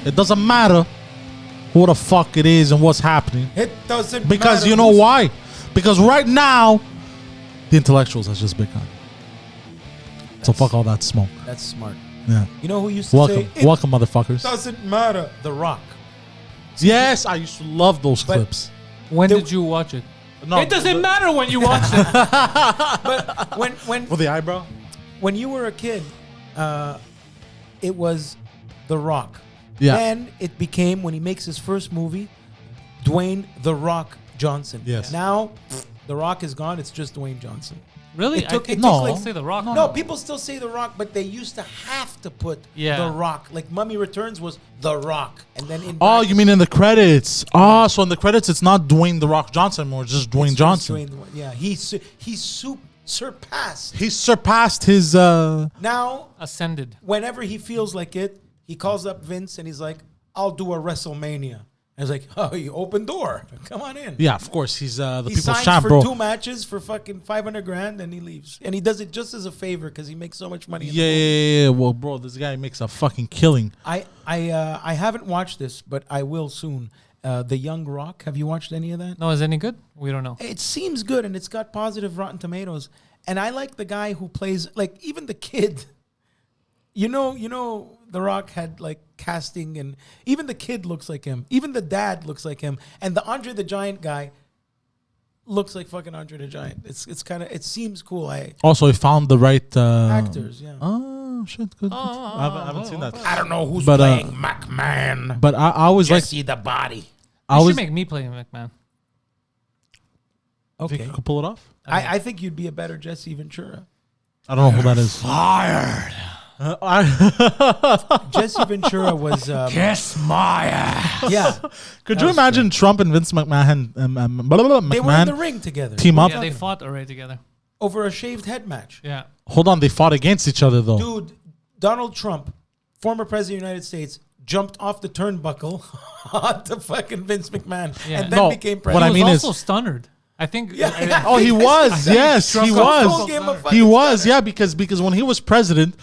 It doesn't matter who the fuck it is and what's happening. It doesn't Because matter you know why? Because right now, the intellectuals has just begun. So fuck all that smoke. That's smart. Yeah. You know who used to say Welcome, motherfuckers. doesn't matter? The Rock. Yes, I used to love those clips. When did you watch it? No, it doesn't matter when you watch it. But when For the eyebrow? when you were a kid, it was The Rock. Yeah. Then it became, when he makes his first movie, Dwayne The Rock Johnson. Yes. Now, The Rock is gone. It's just Dwayne Johnson. Really? It took- I it think took people like- say The Rock. No, people still say The Rock, but they used to have to put The Rock. Like Mummy Returns was The Rock, and then in Oh, you mean in the credits? Oh, so in the credits, it's not Dwayne The Rock Johnson anymore. It's just Dwayne it's Johnson. Dwayne, yeah, he surpassed. He surpassed his... Now, Ascended. whenever he feels like it, he calls up Vince and he's like, "I'll do a WrestleMania." And he's like, "Oh, you open door. Come on in." Yeah, of course. He's the He people's signs champ, for bro. 2 matches for fucking $500,000 and he leaves. And he does it just as a favor because he makes so much money. In the movie. Yeah. Well, bro, this guy makes a fucking killing. I haven't watched this, but I will soon. The Young Rock. Have you watched any of that? No, is it any good? We don't know. It seems good, and it's got positive Rotten Tomatoes. And I like the guy who plays, like, even the kid. You know, The Rock had like casting, and even the kid looks like him. Even the dad looks like him, and the Andre the Giant guy looks like fucking Andre the Giant. It's kind of, it seems cool. Also, he found the right... Actors, yeah. Oh, shit. Good. I haven't seen that. I don't know who's But, playing McMahon. But I always like... Jesse the Body. I You always... should make me play McMahon. Think Okay, you could pull it off? I think you'd be a better Jesse Ventura. I don't know who that is. Fired. Jesse Ventura was Kiss my ass. yeah. Could you imagine Trump and Vince McMahon, They were in the McMahon ring together. team up? Yeah, they fought already together. Over a shaved head match. Yeah. Hold on, they fought against each other though. Dude, Donald Trump, former president of the United States, jumped off the turnbuckle onto fucking Vince McMahon Yeah. and then No, became what president. I He mean was is- also stunned. I think. Yeah. Oh, he was. Yes, he Trump was. gave him a fucking He was. stunner. Yeah, because when he was president,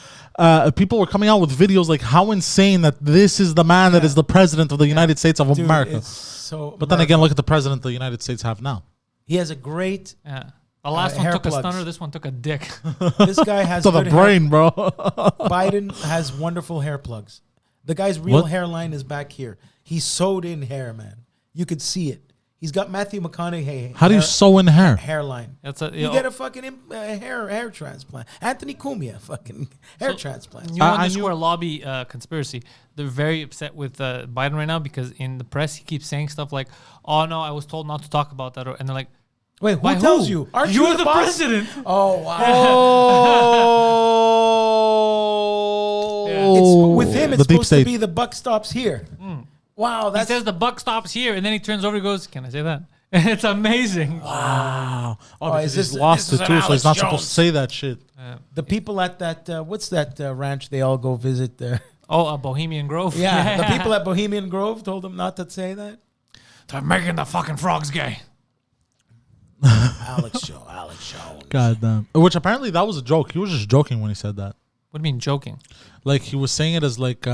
people were coming out with videos like how insane that this is the man that is the president of the United States of Dude, America. it's so But then again, look at the president the United States have now. he has a great. Yeah. The last one hair took plugs. a stunner. This one took a dick. This guy has To the good hair. brain, bro. Biden has wonderful hair plugs. The guy's real What? hairline is back here. He sewed in hair, man. You could see it. He's got Matthew McConaughey. How do you sew in hair? hairline? That's a, You get a fucking hair transplant. Anthony Cumia, fucking hair transplant. New I underscore lobby conspiracy. They're very upset with Biden right now because in the press he keeps saying stuff like, "Oh no, I was told not to talk about that," and they're like, Wait, who By tells who? you? Aren't You're you the boss? president. Oh wow! Oh, It's, with him, it's the deep supposed to state. be the buck stops here. Wow, he that's says the buck stops here, and then he turns over and goes, "Can I say that?" It's amazing. Wow. Oh, because is he's this- lost this it is too, an so he's Alex not supposed Jones. to say that shit. the people at that. What's that ranch? They all go visit there. Oh, Bohemian Grove. Yeah, the people at Bohemian Grove told him not to say that. They're making the fucking frogs gay. Alex Jones. God damn. Which apparently that was a joke. He was just joking when he said that. What do you mean joking? Like he was saying it as like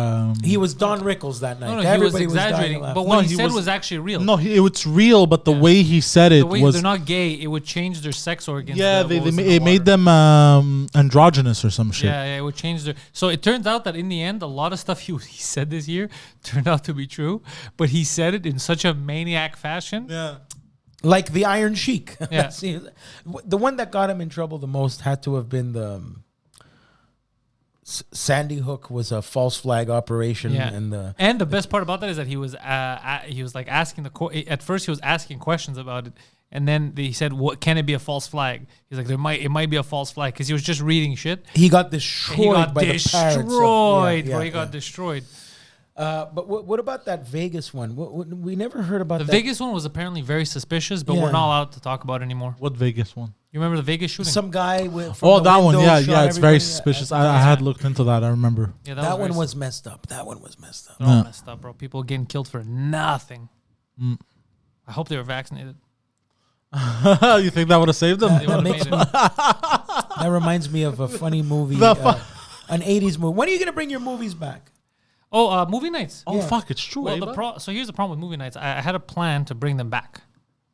He was Don Rickles that night. No, he was Everybody exaggerating. dying But laughing. what No, he he said was- was actually real. No, it's real, but the way he said it the way was they're not gay, it would change their sex organs. yeah. that They was in the it made water. them androgynous or some shit. Yeah, it would change their. So it turns out that in the end, a lot of stuff he said this year turned out to be true, but he said it in such a maniac fashion. Yeah. Like the Iron Sheik. Yeah. See, the one that got him in trouble the most had to have been the Sandy Hook was a false flag operation, Yeah. and the best part about that is that he was like asking at first he was asking questions about it, and then he said, "What can it be a false flag?" He's like, it might be a false flag because he was just reading shit. he got And destroyed he got by the parrots. destroyed, bro. He got destroyed. But what about that Vegas one? We never heard about The that. Vegas one was apparently very suspicious, but Yeah. we're not allowed to talk about it anymore. What Vegas one? You remember the Vegas shooting? Some guy with Oh, that one. Yeah, shot yeah. It's very everybody. suspicious. I had looked into that. I remember. yeah, That one very was messed up. That one was messed up. They're all Yeah. messed up, bro. People getting killed for nothing. I hope they were vaccinated. You think that would have saved them? They would have makes made it. That reminds me of a funny movie, The fu- an '80s movie. When are you gonna bring your movies back? Oh, movie nights. Oh, Yeah. fuck, it's true. Well, eh, so here's the problem with movie nights. I had a plan to bring them back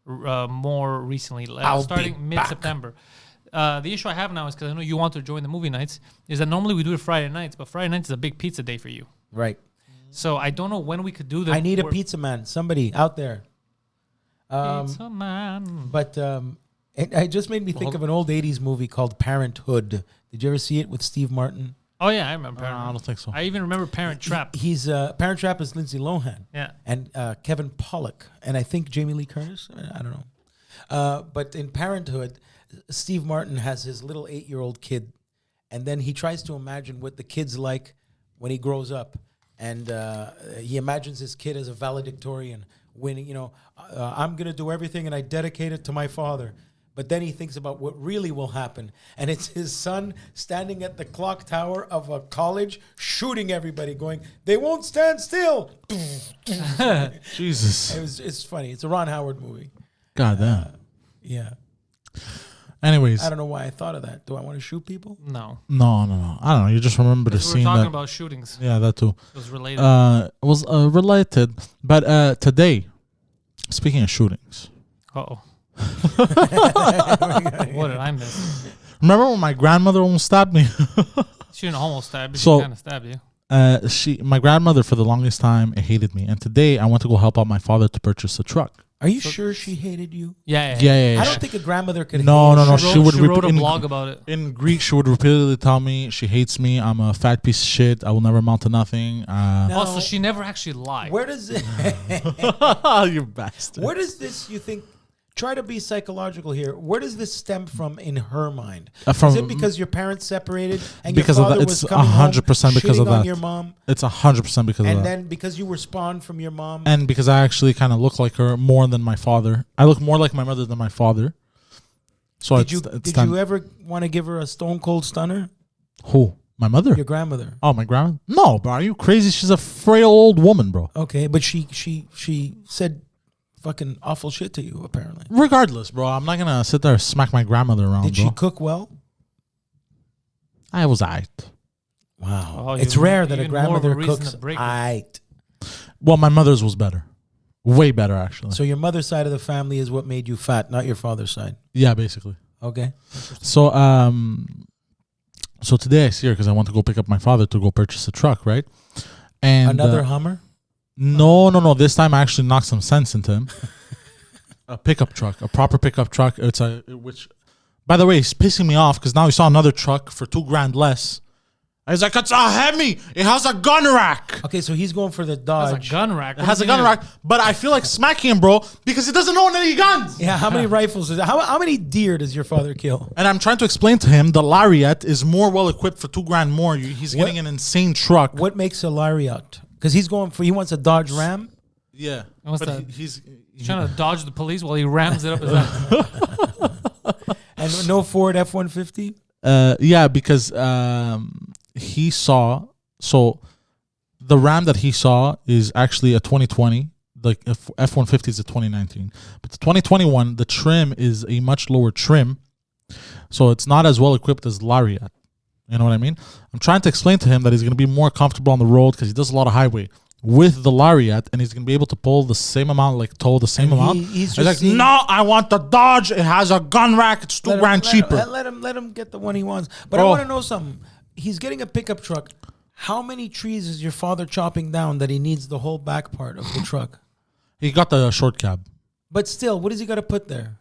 more recently, I'll starting be mid-September. The issue I have now is because I know you want to join the movie nights, is that normally we do it Friday nights, but Friday nights is a big pizza day for you. Right. So I don't know when we could do them. I need a pizza man. Somebody out there. Pizza man. But it just made me think of an old 80s movie called Parenthood. Did you ever see it with Steve Martin? Oh yeah, I remember. I don't think so. I even remember Parent Trap. He's Parent Trap is Lindsay Lohan. Yeah. And Kevin Pollak. And I think Jamie Lee Curtis. I don't know. But in Parenthood, Steve Martin has his little 8-year-old kid. And then he tries to imagine what the kid's like when he grows up. And he imagines his kid as a valedictorian winning, I'm going to do everything and I dedicate it to my father. But then he thinks about what really will happen. And it's his son standing at the clock tower of a college shooting everybody going, they won't stand still. Jesus. It's funny. It's a Ron Howard movie. God damn. Yeah. Anyways. I don't know why I thought of that. Do I want to shoot people? No. No. I don't know. You just remember the We were scene talking that. about shootings. Yeah, that too. It was related. It was related. But today, speaking of shootings. Uh-oh. What did I miss? Remember when my grandmother almost stabbed me? She didn't almost stab you. So- She kind of stabbed you. My grandmother for the longest time hated me. And today I went to go help out my father to purchase a truck. Are you sure she hated you? Yeah. Yeah. I don't think a grandmother could No, hate no, you. no. She She would wrote a in- blog about it. In Greek, she would repeatedly tell me she hates me. I'm a fat piece of shit. I will never amount to nothing. No. Also, she never actually lied. Where does it... You bastard. Where does this, you think, try to be psychological here, where does this stem from in her mind? From- Is it because your parents separated and Because your of that. father It's was coming 100% because of shitting on that. your mom? It's 100% because of And that. then because you were spawned from your mom? And because I actually kind of look like her more than my father. I look more like my mother than my father. So did it's you ever want to give her a stone cold stunner? Who? My mother? Your grandmother. Oh, my grandma? No, bro. Are you crazy? She's a frail old woman, bro. Okay, but she said fucking awful shit to you, apparently. Regardless, bro. I'm not going to sit there and smack my grandmother around, Did bro. she cook well? I was aight. Wow. Oh, It's even- rare that a even more of a grandmother reason cooks to break it. aight. Well, my mother's was better. Way better, actually. So your mother's side of the family is what made you fat, not your father's side. Yeah, basically. Okay. So, so today I see her because I want to go pick up my father to go purchase a truck, right? And Another Hummer? No. This time I actually knocked some sense into him. A pickup truck, a proper pickup truck. Which, by the way, he's pissing me off because now he saw another truck for $2,000 less. He's like, it's a Hemi. It has a gun rack. Okay, so he's going for the That's Dodge. a gun rack. It has a gun rack, but I feel like smacking him, bro, because he doesn't own any guns. Yeah, how many rifles is how many deer does your father kill? And I'm trying to explain to him the Lariat is more well equipped for $2,000 more. He's getting an insane truck. What makes a Lariat? Because he wants a Dodge Ram. Yeah, What's but that? he's He's trying to dodge the police while he rams it up his ass. And no Ford F-150? yeah, because he saw, so the Ram that he saw is actually a 2020. The F-150 is a 2019, but the 2021, the trim is a much lower trim, so it's not as well equipped as Lariat. You know what I mean? I'm trying to explain to him that he's going to be more comfortable on the road because he does a lot of highway with the Lariat, and he's going to be able to pull the same amount, like tow the same amount. He's He's like, seen- no, I want the Dodge. It has a gun rack. It's $2,000 cheaper. Let him get the one he wants. But Bro. I want to know something. He's getting a pickup truck. How many trees is your father chopping down that he needs the whole back part of the truck? He got the short cab. But still, what does he got to put there?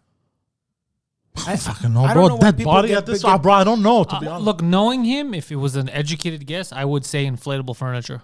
I fucking know, I don't bro. know when Dead people body get at this. big- Bro, I don't know, to be honest. Look, knowing him, if it was an educated guess, I would say inflatable furniture.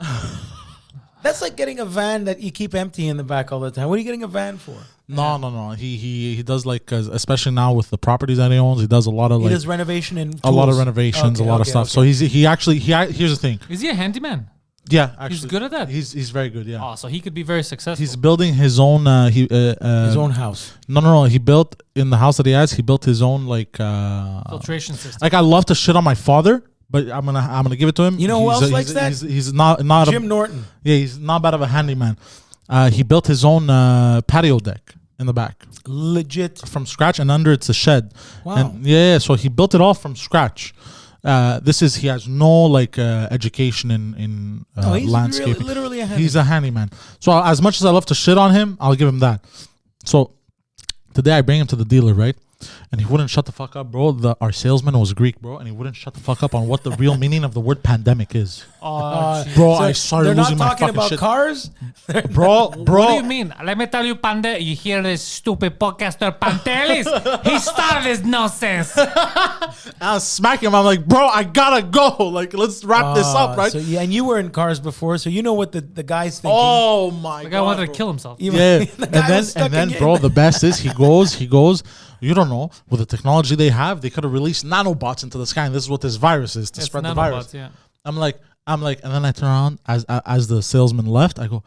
That's like getting a van that you keep empty in the back all the time. What are you getting a van for? No. He does like, especially now with the properties that he owns, he does a lot of He like does renovation and a lot of tools. renovations, a lot of Okay, stuff. okay. So he actually here's the thing. Is he a handyman? Yeah, actually, He's good at that? He's very good. Yeah, Oh, so he could be very successful. he's building his own. his own house. No. He built in the house that he has. He built his own like. filtration system. Like I love to shit on my father, but I'm gonna give it to him. You know who else likes that? He's not Jim Norton. Yeah, he's not bad of a handyman. He built his own patio deck in the back Legit. from scratch, and under it's a shed. Wow. And yeah, so he built it all from scratch. He has no like education in he's landscaping. literally a handyman. He's a handyman. So as much as I love to shit on him, I'll give him that. So today I bring him to the dealer, right? And he wouldn't shut the fuck up, bro. Our salesman was Greek, bro, and he wouldn't shut the fuck up on what the real meaning of the word pandemic is. Oh, Bro, So I started they're losing not my talking fucking about shit. cars. Bro. what do you mean? Let me tell you, Pande. You hear this stupid podcaster Pantelis? He started this nonsense. I was smacking him. I'm like, bro, I gotta go. Like, let's wrap this up, right? So and you were in cars before, so you know what the guy's thinking. Oh my The god. guy wanted to bro. kill himself. Yeah, The guy was stuck and then, in- bro, the best is he goes. You don't know, with the technology they have, they could have released nanobots into the sky, and this is what this virus is to It's spread the nanobots, virus. yeah. I'm like, and then I turn around as the salesman left. I go,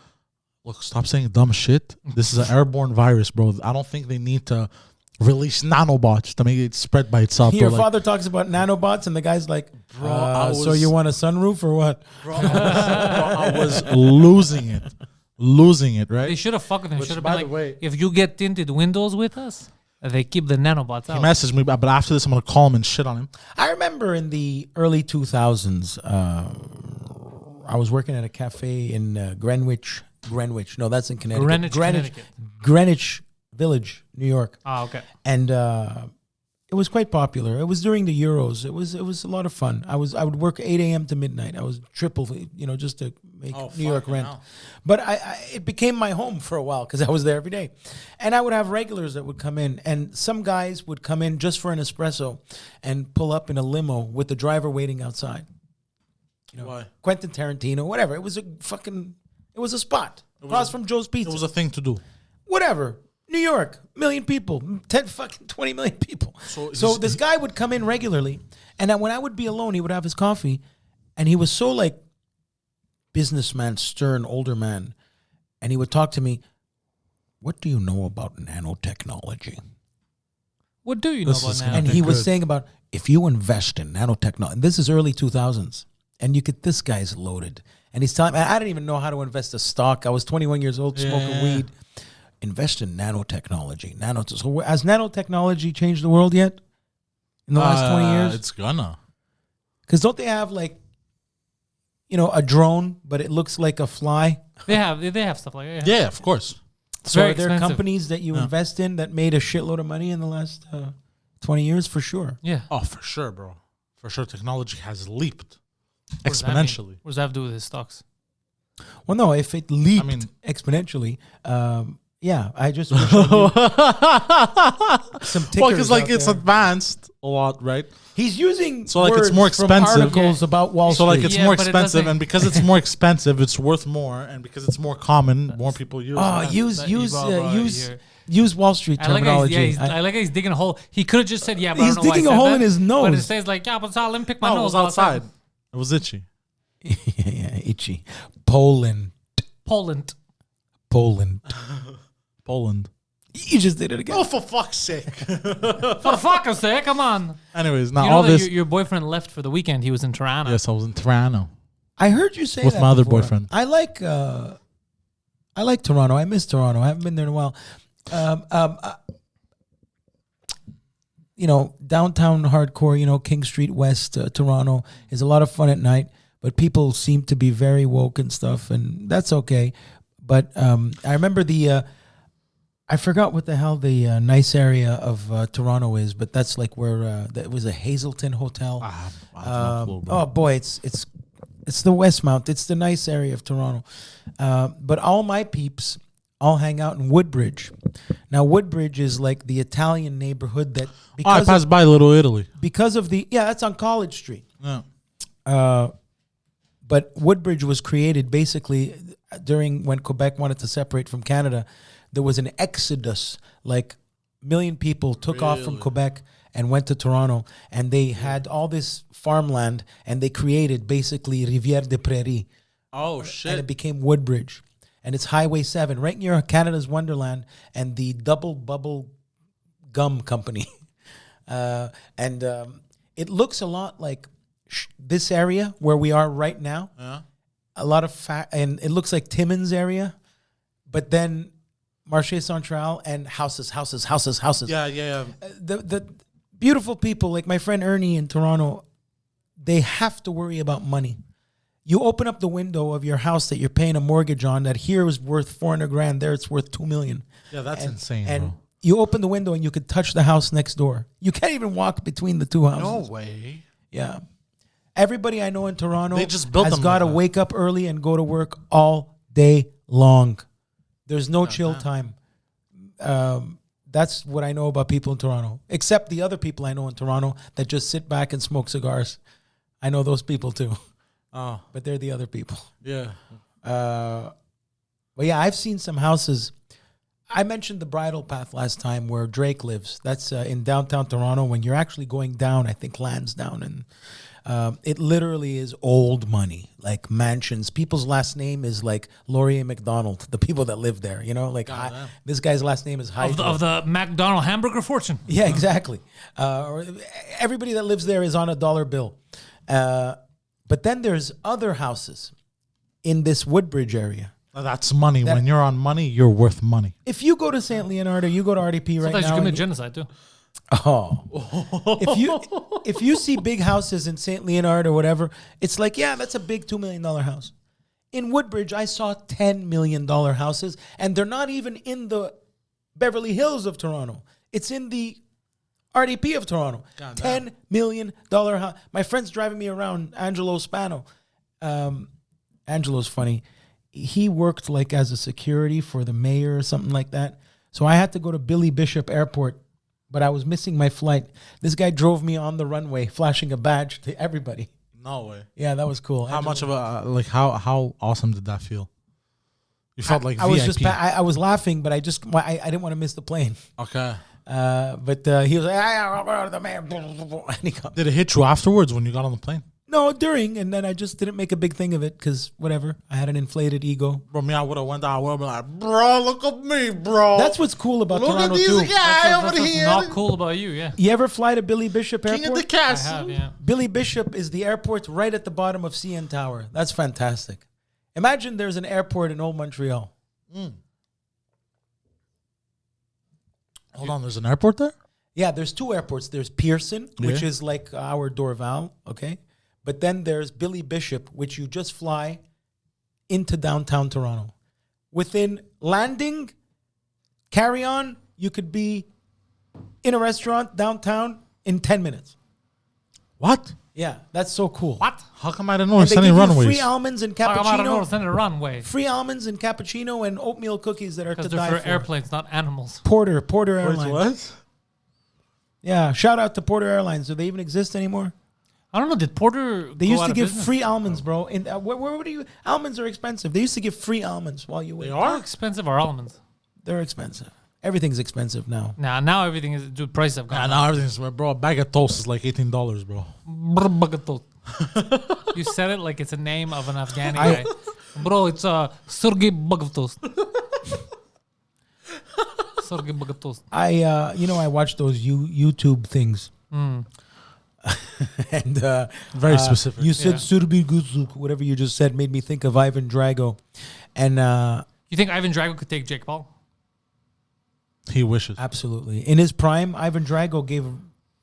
look, stop saying dumb shit. This is an airborne virus, bro. I don't think they need to release nanobots to make it spread by itself. Your bro. Like, father talks about nanobots, and the guy's like, Bro, I so was- you want a sunroof or what? bro, I was losing it, right? They should have fucked with him. Which, Should have by been the like, way- if you get tinted windows with us, they keep the nanobots He out. messaged me, but after this, I'm gonna call him and shit on him. I remember in the early 2000s, I was working at a cafe in Greenwich. No, that's in Connecticut. Connecticut. Greenwich Village, New York. Ah, okay. And it was quite popular. It was during the Euros. It was a lot of fun. I would work 8 a.m. to midnight. I was triple, just to make New York fucking rent. hell. But it became my home for a while because I was there every day. And I would have regulars that would come in, and some guys would come in just for an espresso and pull up in a limo with the driver waiting outside. Why? Quentin Tarantino, whatever. It was a spot across from Joe's Pizza. It was a thing to do. Whatever. New York, 1 million people, 20 million people. So this guy would come in regularly, and then when I would be alone, he would have his coffee, and he was so like businessman, stern, older man, and he would talk to me. What do you know about nanotechnology? What do you know This about is nano? And Okay, he was good. saying about if you invest in nanotechnology, and this is early 2000s, and this guy's loaded, and he's telling me, I didn't even know how to invest a stock. I was 21 years old, smoking Yeah. weed. Invest in nanotechnology. So has nanotechnology changed the world yet in the last 20 years? It's gonna. Because don't they have like, a drone, but it looks like a fly? They have stuff like that. Yeah, of course. It's So very are there expensive. companies that you invest in that made a shitload of money in the last 20 years? For sure. Yeah. Oh, for sure, bro. For sure, technology has leaped What does that mean? exponentially. What does that have to do with his stocks? Well, no, if it leaped exponentially, I just wish I knew some tickers Well, because like out it's there. advanced a lot, right? He's using So, like, it's words more from expensive. articles about Wall So Street. like it's Yeah, more but it expensive, doesn't- and because it's more expensive, it's worth more, and because it's more common, more people use. Oh, it. use Wall Street I like how terminology. I like how he's digging a hole. He could have just said, yeah, but He's I don't know why digging I a said hole that. in his nose. But it says like, yeah, but let me pick my No, it nose was outside. It was itchy. yeah, itchy. Poland. Poland. Poland. You just did it again. Oh, for fuck's sake! For fuck's sake, come on. Anyways, now You know all that this. your boyfriend left for the weekend. He was in Toronto. Yes, I was in Toronto. I heard you say With that my other before. boyfriend. I like Toronto. I miss Toronto. I haven't been there in a while. Downtown hardcore, King Street West, Toronto is a lot of fun at night, but people seem to be very woke and stuff, and that's okay. But I remember I forgot what the hell the nice area of Toronto is, but that's like where it was a Hazelton Hotel. I have no clue, bro. Oh boy, it's the Westmount. It's the nice area of Toronto. But all my peeps all hang out in Woodbridge. Now Woodbridge is like the Italian neighborhood that I passed by Little Italy. because of that's on College Street. Yeah. But Woodbridge was created basically during when Quebec wanted to separate from Canada. There was an exodus, like 1 million people took off from Really? Quebec and went to Toronto, and they had all this farmland, and they created basically Rivière des Prairies, Oh and it shit! became Woodbridge, and it's Highway 7, right near Canada's Wonderland and the Double Bubble Gum Company, and it looks a lot like this area where we are right now. Yeah. A lot of and it looks like Timmins area, but then Marché Central and houses. Yeah. The beautiful people like my friend Ernie in Toronto, they have to worry about money. You open up the window of your house that you're paying a mortgage on that here is worth 400 grand, there it's worth 2 million. Yeah, that's insane, And bro. you open the window and you could touch the house next door. You can't even walk between the two houses. No way. Yeah. Everybody I know in Toronto They just built has them got to like that. wake up early and go to work all day long. There's no chill time. That's what I know about people in Toronto, except the other people I know in Toronto that just sit back and smoke cigars. I know those people too, Oh, but they're the other people. yeah. But yeah, I've seen some houses. I mentioned the Bridle Path last time where Drake lives. That's in downtown Toronto. When you're actually going down, I think Lansdowne, and it literally is old money, like mansions. People's last name is like Laurier McDonald, the people that live there, you know, like this guy's last name is Hydro. Of the McDonald hamburger fortune. Yeah, exactly. Or everybody that lives there is on a dollar bill. But then there's other houses in this Woodbridge area. That's money. When you're on money, you're worth money. If you go to St. Leonard or you go to RDP right Sometimes now, you commit genocide too. if you see big houses in St. Leonard or whatever, it's like, yeah, that's a big $2 million house. In Woodbridge, I saw $10 million houses, and they're not even in the Beverly Hills of Toronto. It's in the RDP of Toronto. $10 million house. My friend's driving me around, Angelo Spano. Angelo's funny. He worked like as a security for the mayor or something like that. So I had to go to Billy Bishop Airport, but I was missing my flight. This guy drove me on the runway, flashing a badge to everybody. No way. Yeah, that was cool. How much of a how awesome did that feel? You felt like I VIP. was just I was laughing, but I didn't want to miss the plane. Okay. But he was like, I'll go to the mayor. And he got, Did it hit you afterwards when you got on the plane? no, during, and then I just didn't make a big thing of it because whatever. I had an inflated ego. Bro, me, I would have went down. I would have been like, bro, look at me, bro. That's what's cool about Look Toronto at too. these guy over That's here. not cool about you, yeah. You ever fly to Billy Bishop King Airport? of the I castle. have, yeah. Billy Bishop is the airport right at the bottom of CN Tower. That's fantastic. Imagine there's an airport in Old Montreal. Hold on, there's an airport there? Yeah, there's two airports. There's Pearson, which Yeah. is like our Dorval, okay? But then there's Billy Bishop, which you just fly into downtown Toronto. Within landing, carry on, you could be in a restaurant downtown in 10 minutes. What? Yeah, that's so cool. What? How come I didn't know And there's they any give you runways? free almonds and Talk about cappuccino. North Center runway. Free almonds and cappuccino and oatmeal cookies that are to Because they're die for for. airplanes, not animals. Porter Wait, Airlines. what? Yeah, shout out to Porter Airlines. Do they even exist anymore? I don't know. Did Porter They go used out to of give business? free almonds, bro. And where do you? Almonds are expensive. They used to give free almonds while you wait. They How are? expensive are almonds? They're expensive. Everything's expensive now. Now everything is. Dude, prices have Yeah, gone now everything's, bro, a bag of toast is like $18, bro. up. You said it like it's a name of an Afghani guy. Bro, it's Sergey Bagatos. Sergey Bagatos. I watch those YouTube things. And Very specific. You said Yeah. Surbi Guzuk, whatever you just said, made me think of Ivan Drago. And You think Ivan Drago could take Jake Paul? He wishes. absolutely, in his prime, Ivan Drago gave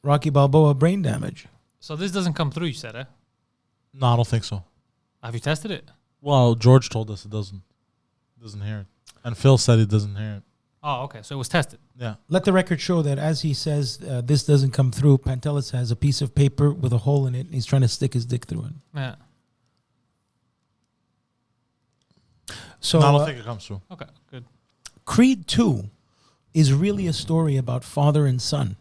Rocky Balboa brain damage. So this doesn't come through, you said, eh? No, I don't think so. Have you tested it? Well, George told us it doesn't. Doesn't hear it. And Phil said he doesn't hear it. Oh, okay. So it was tested. Yeah. Let the record show that as he says this doesn't come through, Pantelis has a piece of paper with a hole in it, and he's trying to stick his dick through it. Yeah. So No, I don't think it comes through. Okay, good. Creed 2 is really a story about father and son.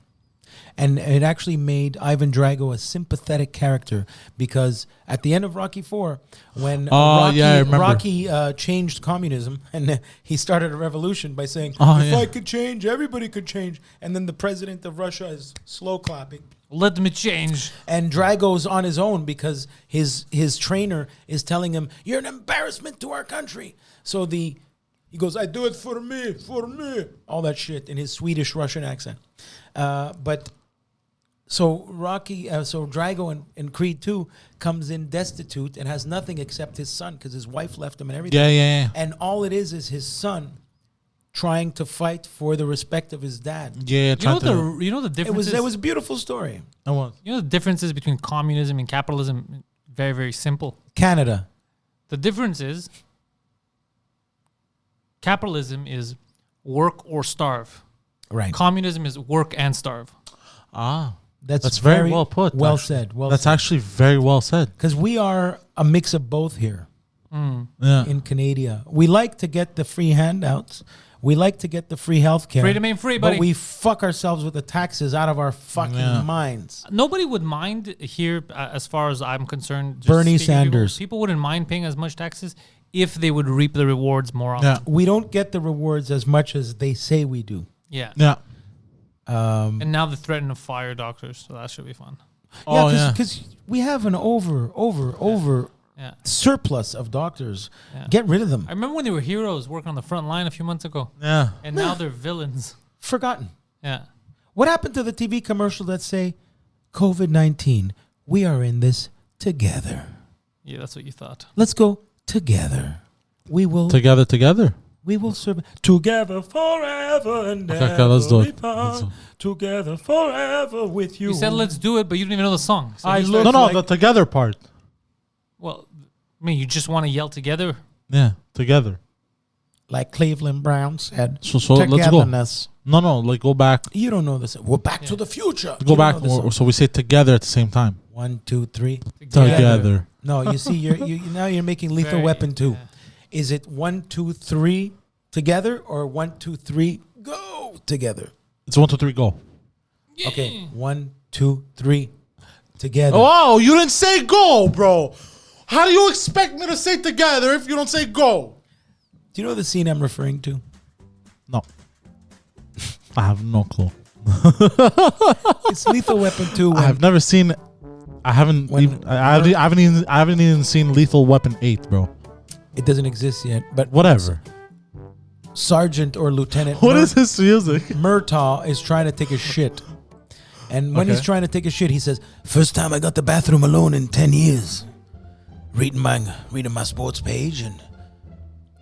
And it actually made Ivan Drago a sympathetic character because at the end of Rocky 4, when yeah, I remember. Rocky changed communism and he started a revolution by saying, Oh, if yeah. I could change, everybody could change. And then the president of Russia is slow clapping. Let me change. And Drago's on his own because his trainer is telling him, you're an embarrassment to our country. So he goes, I do it for me, all that shit in his Swedish Russian accent. So Drago in Creed 2 comes in destitute and has nothing except his son because his wife left him and everything. Yeah. And all it is his son trying to fight for the respect of his dad. Yeah, You know the difference. It was a beautiful story. I want. You know the differences between communism and capitalism. Very, very simple. Canada. The difference is capitalism is work or starve. Right. Communism is work and starve. That's very well put. Well actually. said. Well That's said. actually very well said. Because we are a mix of both here Yeah. in Canada. We like to get the free handouts. We like to get the free health care. Freedom ain't free, buddy. But we fuck ourselves with the taxes out of our fucking minds. Nobody would mind here, as far as I'm concerned. just Bernie speaking to Sanders. People wouldn't mind paying as much taxes if they would reap the rewards more often. Yeah. We don't get the rewards as much as they say we do. Yeah. Yeah. And now they threaten to fire doctors, so that should be fun. Yeah, because we have an over Yeah. surplus of doctors. Yeah. Get rid of them. I remember when they were heroes working on the front line a few months ago, Yeah. and now they're villains. Forgotten. Yeah. What happened to the TV commercial that say, COVID-19, we are in this together. Yeah, that's what you thought. Let's go together. We will Together. we will survive together forever and ever. Okay, let's do we it. part. Together forever with you. You said let's do it, but you didn't even know the song. So I you look- started- No, the together part. Well, I mean, you just want to yell together. Yeah, together. Like Cleveland Brown said. So let's go. Togetherness. No, like go back. You don't know this. We're back to the future. Go You don't back. know this song. So we say together at the same time. 1, 2, 3. Together. No, you see, now you're making Lethal Very- Weapon 2. yeah. Is it 1, 2, 3 together or 1, 2, 3 go together? It's 1, 2, 3, go. Okay, 1, 2, 3 together. Oh, you didn't say go, bro. How do you expect me to say together if you don't say go? Do you know the scene I'm referring to? No. I have no clue. It's Lethal Weapon 2. When, I've never seen. I haven't. I haven't even seen Lethal Weapon 8, bro. it doesn't exist yet, but Whatever. Sergeant or Lieutenant What is this music? Murtaugh is trying to take a shit. And when he's Okay. trying to take a shit, he says, "First time I got the bathroom alone in 10 years. Reading my sports page." And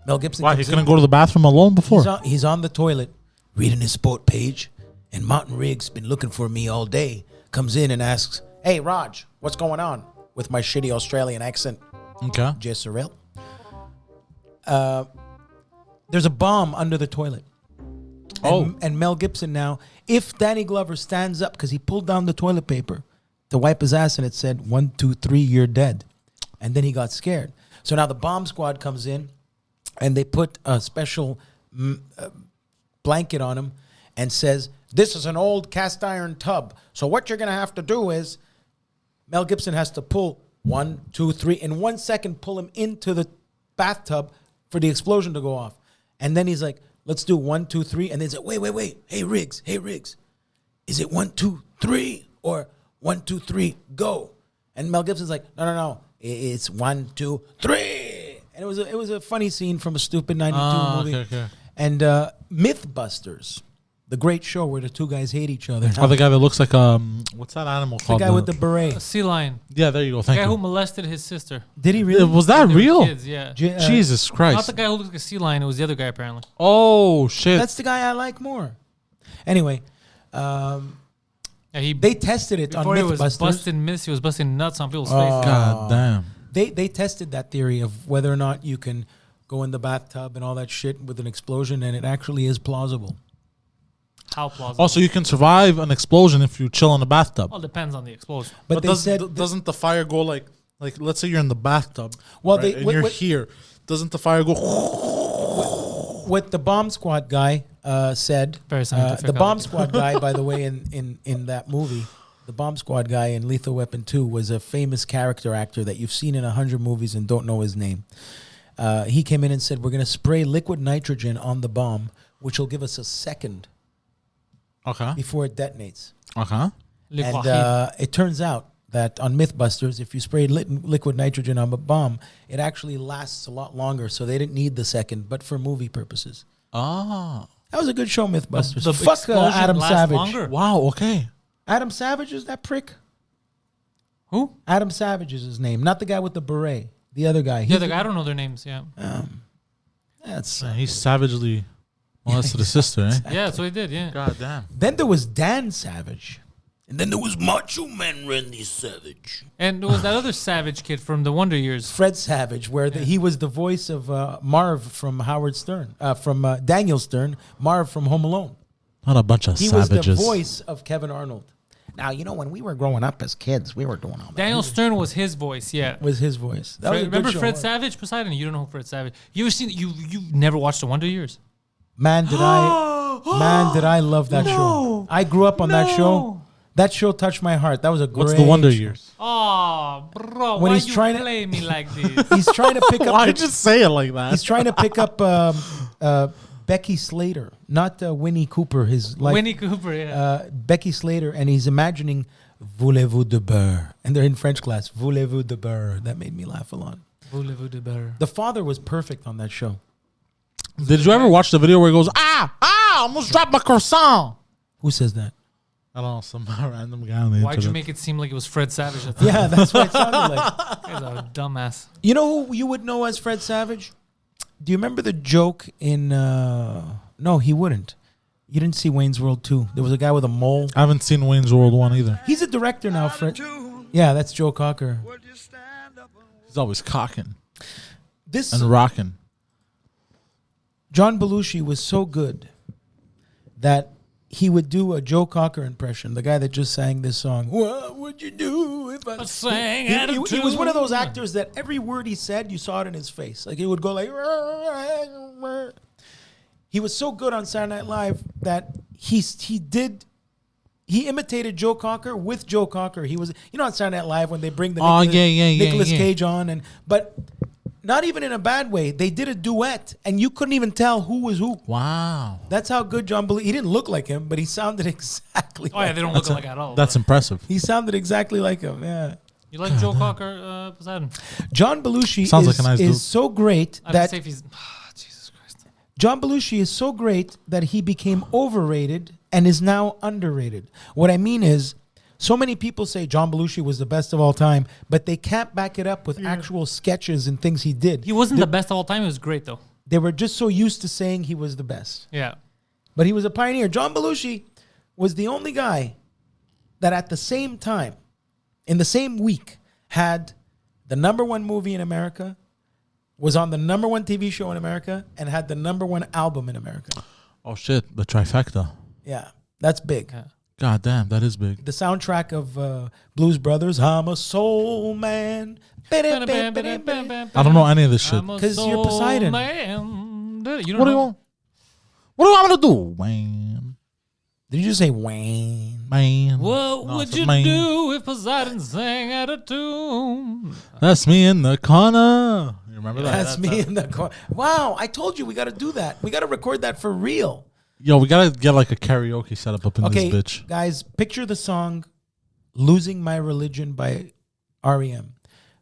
Mel Gibson Why, he comes in. couldn't go to the bathroom alone before? He's on the toilet reading his sport page, and Martin Riggs been looking for me all day. Comes in and asks, "Hey, Raj, what's going on?" With my shitty Australian accent, Okay. Jay Sorrell. There's a bomb under the toilet. And Mel Gibson now, if Danny Glover stands up, because he pulled down the toilet paper to wipe his ass and it said, 1, 2, 3, you're dead. And then he got scared. So now the bomb squad comes in and they put a special blanket on him and says, "This is an old cast iron tub. So what you're going to have to do is," Mel Gibson has to pull 1, 2, 3, in 1 second, pull him into the bathtub for the explosion to go off. And then he's like, "Let's do 1, 2, 3." And then he's like, wait. Hey, Riggs. Is it 1, 2, 3 or 1, 2, 3, go? And Mel Gibson's like, no. It's 1, 2, 3. And it was a funny scene from a stupid 92 movie. Okay. And Mythbusters, the great show where the two guys hate each other. Oh, the guy that looks like what's that animal The called? guy with the A beret. sea lion. Yeah, there you go. The Thank guy who you. molested his sister. Did he really? Was that They were real? Kids, yeah. Jesus Not Christ. the guy who looks like a sea lion. It was the other guy, apparently. Oh, shit. That's the guy I like more. Anyway, Yeah, they tested it on before he was Mythbusters. busting myths, he was busting nuts on people's Oh. faces. God damn. They tested that theory of whether or not you can go in the bathtub and all that shit with an explosion, and it actually is plausible. How plausible? Also, you can survive an explosion if you chill in the bathtub. Well, it depends on the explosion. But they said doesn't the fire go like let's say you're in the bathtub, Well, right, and you're here. Doesn't the fire go? what the bomb squad guy said. Very scientific, The I bomb like it. squad guy, by the way, in that movie, the bomb squad guy in Lethal Weapon 2 was a famous character actor that you've seen in 100 movies and don't know his name. He came in and said, "We're going to spray liquid nitrogen on the bomb, which will give us a second Okay. before it detonates." Okay. And it turns out that on Mythbusters, if you sprayed liquid nitrogen on a bomb, it actually lasts a lot longer. So they didn't need the second, but for movie purposes. Ah. That was a good show, Mythbusters. The Fuck explosion Adam lasts Savage. longer. Wow. Okay. Adam Savage is that prick? Who? Adam Savage is his name, not the guy with the beret. The other guy. The other guy. I don't know their names. Yeah. That's Man, he's savagely Well, that's to the sister, eh? Yeah, that's what he did. Yeah. God damn. Then there was Dan Savage. And then there was Macho Man Randy Savage. And there was that other Savage kid from the Wonder Years. Fred Savage, where he was the voice of Marv from Howard Stern, from Daniel Stern, Marv from Home Alone. Not a bunch of He savages. was the voice of Kevin Arnold. Now, when we were growing up as kids, we were doing all that. Daniel Stern was his voice. Yeah. Was his voice. That was a good Remember show. Fred Savage, Poseidon? You don't know who Fred Savage. You ever seen? You never watched the Wonder Years? Man, did I love that show. I grew up on that show. That show touched my heart. That was a great What's the Wonder show. Years? Oh, bro, When why he's you trying to- play me like this? He's trying to pick up. Why did you say it like that? He's trying to pick up Becky Slater, not Winnie Cooper. His life. Winnie Cooper, yeah. Becky Slater, and he's imagining "Voulez-vous de beurre," and they're in French class. "Voulez-vous de beurre." That made me laugh a lot. Voulez-vous de beurre. The father was perfect on that show. Did you ever watch the video where he goes, I almost dropped my croissant? Who says that? I don't know, some random guy on the Why'd you internet. make it seem like it was Fred Savage? Yeah, that's what it sounded like. He's a dumbass. You know who you would know as Fred Savage? Do you remember the joke in? No, he wouldn't. You didn't see Wayne's World 2. There was a guy with a mole. I haven't seen Wayne's World 1 either. He's a director now, Fred. Yeah, that's Joe Cocker. He's always cocking This and rocking. John Belushi was so good that he would do a Joe Cocker impression, the guy that just sang this song. What would you do if I sang he, out of he was one of those tune? actors that every word he said, you saw it in his face. Like he would go like. He was so good on Saturday Night Live that he imitated Joe Cocker with Joe Cocker. He was, on Saturday Night Live when they bring the Nicolas Cage on, but not even in a bad way. They did a duet, and you couldn't even tell who was who. Wow. That's how good John Belushi. He didn't look like him, but he sounded exactly. Oh yeah, like they don't look alike at all. That's impressive. He sounded exactly like him. Yeah. You like Joe Cocker, Poseidon? John Belushi Sounds like a nice dude. is so great I don't that say if he's. Jesus Christ. John Belushi is so great that he became overrated and is now underrated. What I mean is, so many people say John Belushi was the best of all time, but they can't back it up with actual sketches and things he did. He wasn't the best of all time. He was great though. They were just so used to saying he was the best. Yeah. But he was a pioneer. John Belushi was the only guy that at the same time, in the same week, had the #1 movie in America, was on the #1 TV show in America, and had the #1 album in America. Oh, shit. The trifecta. Yeah, that's big. Yeah. God damn, that is big. The soundtrack of Blues Brothers, I'm a soul man. I don't know any of this shit. I'm a 'Cause you're soul Poseidon. Man. You don't What do you know? want? What do I want to do, man? Did you just say Wayne? Man. What No, would it's you man. do if Poseidon sang out of tune? That's me in the corner. You remember that? That's me in the corner. Wow, I told you we got to do that. We got to record that for real. Yo, we gotta get like a karaoke setup up in Okay, this bitch. guys, picture the song "Losing My Religion" by REM.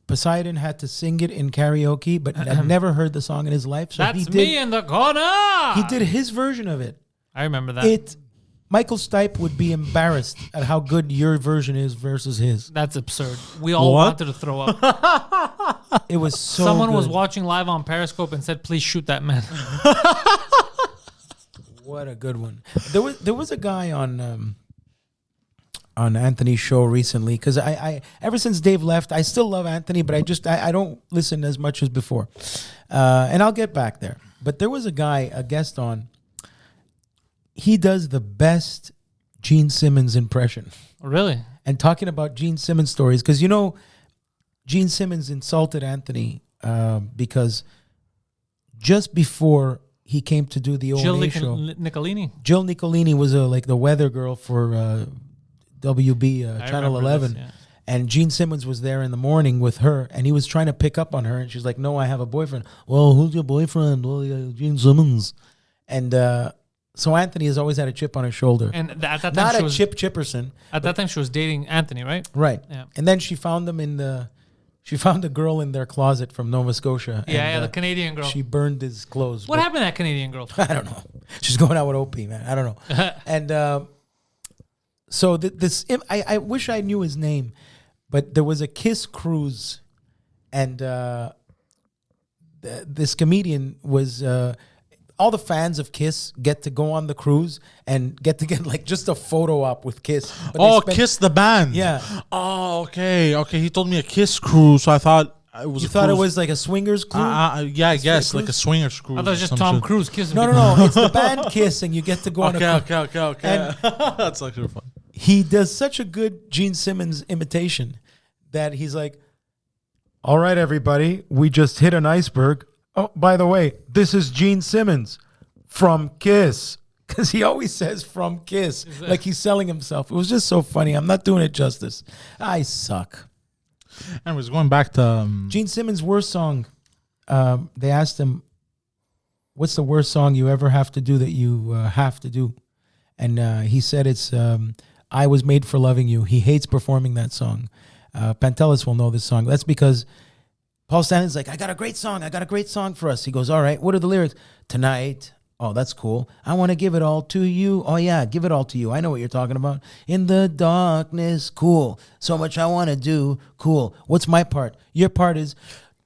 Poseidon had to sing it in karaoke, but had never heard the song in his life. So That's me in the corner. He did his version of it. I remember that. Michael Stipe would be embarrassed at how good your version is versus his. That's absurd. We all What? wanted to throw up. It was so Someone was good. watching live on Periscope and said, "Please shoot that man." What a good one. There was a guy on Anthony's show recently, because I ever since Dave left, I still love Anthony, but I don't listen as much as before. And I'll get back there. But there was a guy, a guest on. He does the best Gene Simmons impression. Really? And talking about Gene Simmons stories, because Gene Simmons insulted Anthony because just before he came to do the Jill O&A show, Nicolini. Jill Nicolini was like the weather girl for WB I Channel remember 11. this, yeah. And Gene Simmons was there in the morning with her, and he was trying to pick up on her, and she's like, "No, I have a boyfriend." "Well, who's your boyfriend?" "Well, Gene Simmons." And so Anthony has always had a chip on his shoulder. And at that time, Not she a was, Chip Chipperson. At that time, she was dating Anthony, right? Right. Yeah. And then she found them she found a girl in their closet from Nova Scotia. Yeah, and, the Canadian girl. She burned his clothes. What But- happened to that Canadian girl? I don't know. She's going out with OP, man. I don't know. And so I wish I knew his name, but there was a Kiss cruise, and this comedian was all the fans of Kiss get to go on the cruise and get like just a photo op with Kiss. But they Oh, spend- Kiss the band. Yeah. Oh, okay. He told me a Kiss cruise, so I thought it was. You a thought it cruise. was like a swingers cruise? Yeah, I guess straight like a cruise? swingers cruise. I thought it was or just some Tom shit. Cruise kissing. No. It's the band Kiss, and you get to go on a cruise. Okay. That's actually fun. He does such a good Gene Simmons imitation that he's like, all right, everybody, we just hit an iceberg. Oh, by the way, this is Gene Simmons from Kiss. Because he always says from Kiss, like he's selling himself. It was just so funny. I'm not doing it justice. I suck. Anyways, going back to Gene Simmons' worst song. They asked him, what's the worst song you ever have to do that you have to do? And he said it's I Was Made for Loving You. He hates performing that song. Pantelis will know this song. That's because Paul Stanley's like, I got a great song for us. He goes, all right, what are the lyrics? Tonight. Oh, that's cool. I want to give it all to you. Oh, yeah, give it all to you. I know what you're talking about. In the darkness, cool. So much I want to do, cool. What's my part? Your part is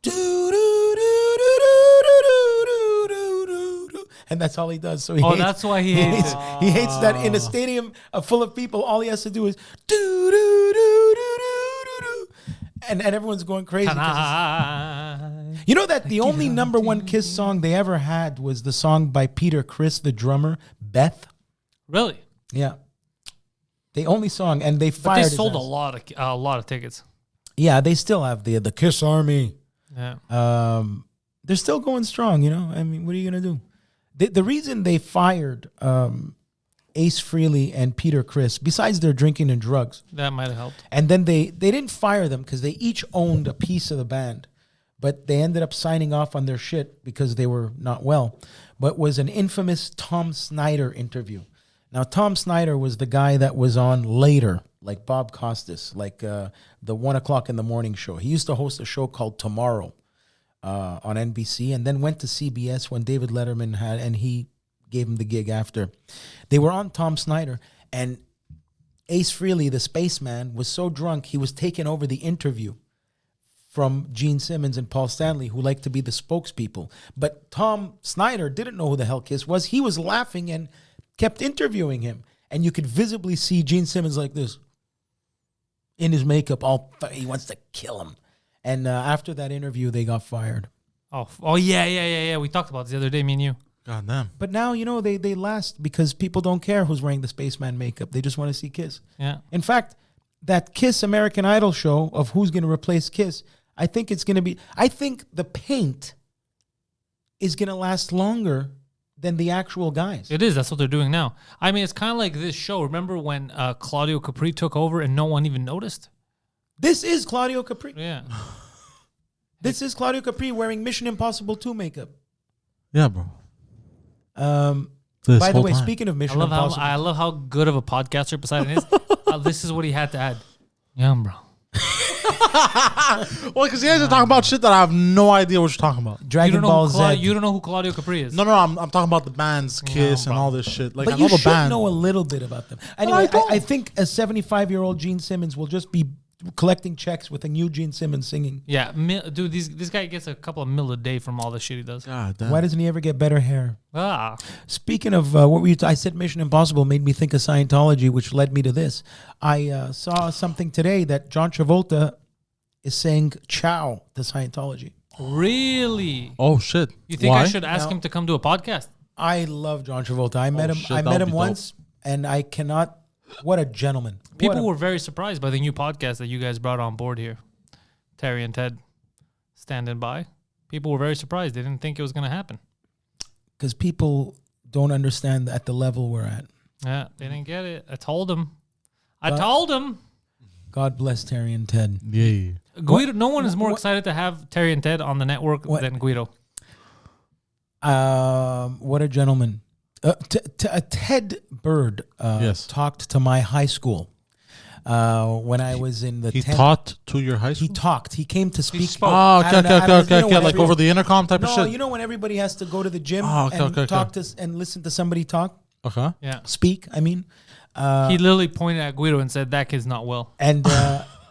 do do do do do do do do do. And that's all he does. So he hates, that's why he hates it. He hates that in a stadium full of people. All he has to do is do do do do do do do, and everyone's going crazy. 'cause it's- you know that the only number one Kiss song they ever had was the song by Peter Criss, the drummer, Beth. Really? Yeah, the only song, and they But fired. they his sold ass. a lot of tickets. Yeah, they still have the Kiss Army. Yeah. They're still going strong. You know, I mean, what are you gonna do? The reason they fired Ace Frehley and Peter Criss, besides their drinking and drugs, That might have helped. and then they didn't fire them because they each owned a piece of the band, but they ended up signing off on their shit because they were not well. But was an infamous Tom Snyder interview. Now, Tom Snyder was the guy that was on later, like Bob Costas, like the 1 o'clock in the morning show. He used to host a show called Tomorrow on NBC, and then went to CBS when David Letterman had, and he gave him the gig after. They were on Tom Snyder, and Ace Frehley, the spaceman, was so drunk he was taking over the interview from Gene Simmons and Paul Stanley, who liked to be the spokespeople. But Tom Snyder didn't know who the hell Kiss was. He was laughing and kept interviewing him. And you could visibly see Gene Simmons like this in his makeup. He wants to kill him. And after that interview, they got fired. Oh yeah. We talked about this the other day, me and you. God damn. But now, you know, they last because people don't care who's wearing the spaceman makeup. They just want to see Kiss. Yeah. In fact, that Kiss American Idol show of who's going to replace Kiss, I think the paint is going to last longer than the actual guys. It is. That's what they're doing now. I mean, it's kind of like this show. Remember when Claudio Capri took over and no one even noticed? This is Claudio Capri. Yeah. This is Claudio Capri wearing Mission Impossible 2 makeup. Yeah, bro. By the way, speaking of Mission Impossible, I love how good of a podcaster Poseidon is. This is what he had to add. Yeah, bro. Well, because you guys are talking about shit that I have no idea what you're talking about. Dragon Ball Z. You don't know who Claudio Capri is. No, I'm talking about the bands, Kiss, and bro. all this shit. Like, But I know you the should band. know a little bit about them. Anyway, don't. I think a 75-year-old Gene Simmons will just be collecting checks with a new Gene Simmons singing. Yeah, dude, this guy gets a couple of mil a day from all the shit he does. God damn. Why doesn't he ever get better hair? Speaking of what I said Mission Impossible made me think of Scientology, which led me to this. I saw something today that John Travolta is saying ciao to Scientology. Really? Oh, shit. You think Why? I should ask him to come do a podcast? I love John Travolta. I met him. shit, I that met would him be once, and I cannot. What a gentleman! People were very surprised by the new podcast that you guys brought on board here. Terry and Ted standing by. People were very surprised. They didn't think it was going to happen. Because people don't understand at the level we're at. Yeah, they didn't get it. I told them. told them. God bless Terry and Ted. Yeah. Guido. No one is more excited to have Terry and Ted on the network than Guido. What a gentleman. Ted Bird Yes. talked to my high school when I was in the He 10th. taught to your high He school? talked. He came to speak. spoke. Oh, I don't know, okay. when Like over the intercom type of No, shit? you know when everybody has to go to the gym Oh, okay, and okay, talk to and listen to somebody talk, Okay. Yeah. speak. I mean, He literally pointed at Guido and said, that kid's not well. and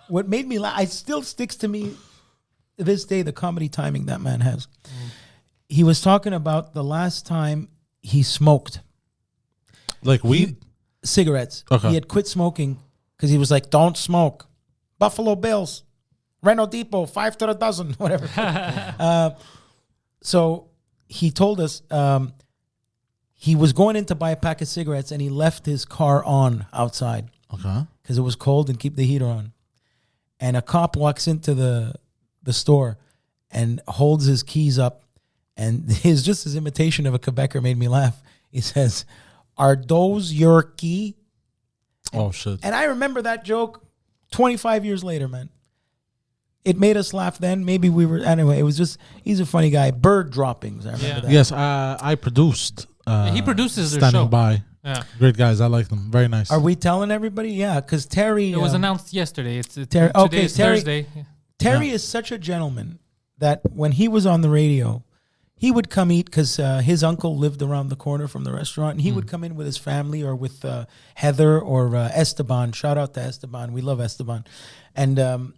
what made me laugh, it still sticks to me to this day, the comedy timing that man has. He was talking about the last time he smoked Like weed? cigarettes. Okay. He had quit smoking because he was like, "Don't smoke." Buffalo Bills, Reno Depot, 5 to the dozen, whatever. So he told us he was going in to buy a pack of cigarettes and he left his car on outside Okay. because it was cold and keep the heater on. And a cop walks into the store and holds his keys up, and his imitation of a Quebecer made me laugh. He says, "Are those your key?" Oh, shit. And I remember that joke 25 years later, man. It made us laugh then. Maybe we were, anyway, it was just, he's a funny guy. Bird droppings, I remember that. Yes, I produced. He produces their Standing show. by. Yeah. Great guys. I like them. Very nice. Are we telling everybody? Yeah, because Terry. It was announced yesterday. Terry- Today's okay, Terry- Thursday. Terry is such a gentleman that when he was on the radio, he would come eat because his uncle lived around the corner from the restaurant, and he would come in with his family or with Heather or Esteban. Shout out to Esteban. We love Esteban. And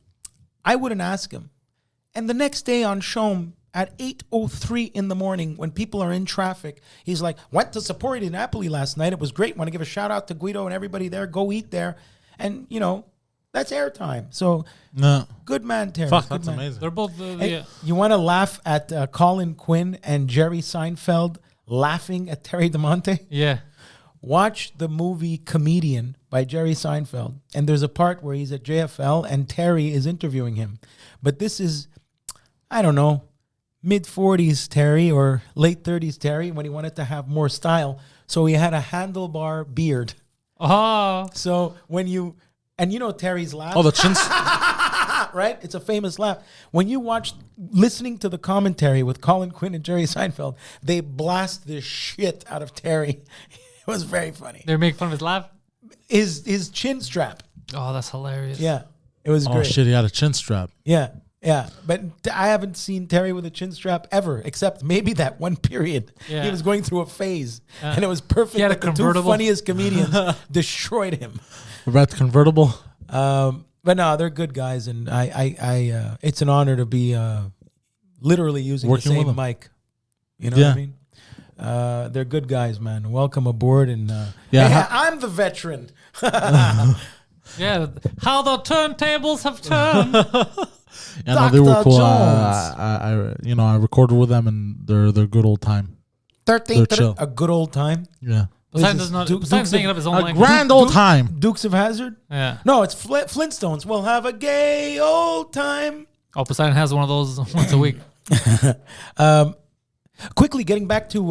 I wouldn't ask him. And the next day on Shom at 8:03 in the morning, when people are in traffic, he's like, "Went to support Napoli last night. It was great. Want to give a shout out to Guido and everybody there. Go eat there." And, you know, that's airtime. So No. good man, Terry. Fuck, Good that's man. amazing. They're both. Hey, you want to laugh at Colin Quinn and Jerry Seinfeld laughing at Terry DeMonte? Yeah. Watch the movie Comedian by Jerry Seinfeld. And there's a part where he's at JFL and Terry is interviewing him. But this is, I don't know, mid-40s Terry or late 30s Terry when he wanted to have more style. So he had a handlebar beard. Oh. So when you, and you know Terry's laugh. Oh, the chins. Right? It's a famous laugh. When you watch, listening to the commentary with Colin Quinn and Jerry Seinfeld, they blast the shit out of Terry. It was very funny. They're making fun of his laugh. His chin strap. Oh, that's hilarious. Yeah. It was Oh, great. shit. He had a chin strap. Yeah. Yeah. But I haven't seen Terry with a chin strap ever, except maybe that one period. Yeah. He was going through a phase. And it was perfect. He had a but the two convertible. funniest comedians destroyed him. Red convertible. But no, they're good guys, and I it's an honor to be literally using Working the with same them. mic. You know Yeah. what I mean? They're good guys, man. Welcome aboard, and Yeah, hey, I'm the veteran. Yeah. How the turntables have turned. Yeah, no, they were Dr. cool. Jones. I recorded with them, and they're good old time. 13th, chill. a good old time. Yeah. Poseidon This does is not. Duke- Poseidon's Dukes making of- up his own A language. grand old time. Dukes of Hazzard. Yeah. No, it's Flintstones. We'll have a gay old time. Oh, Poseidon has one of those once a week. Quickly getting back to.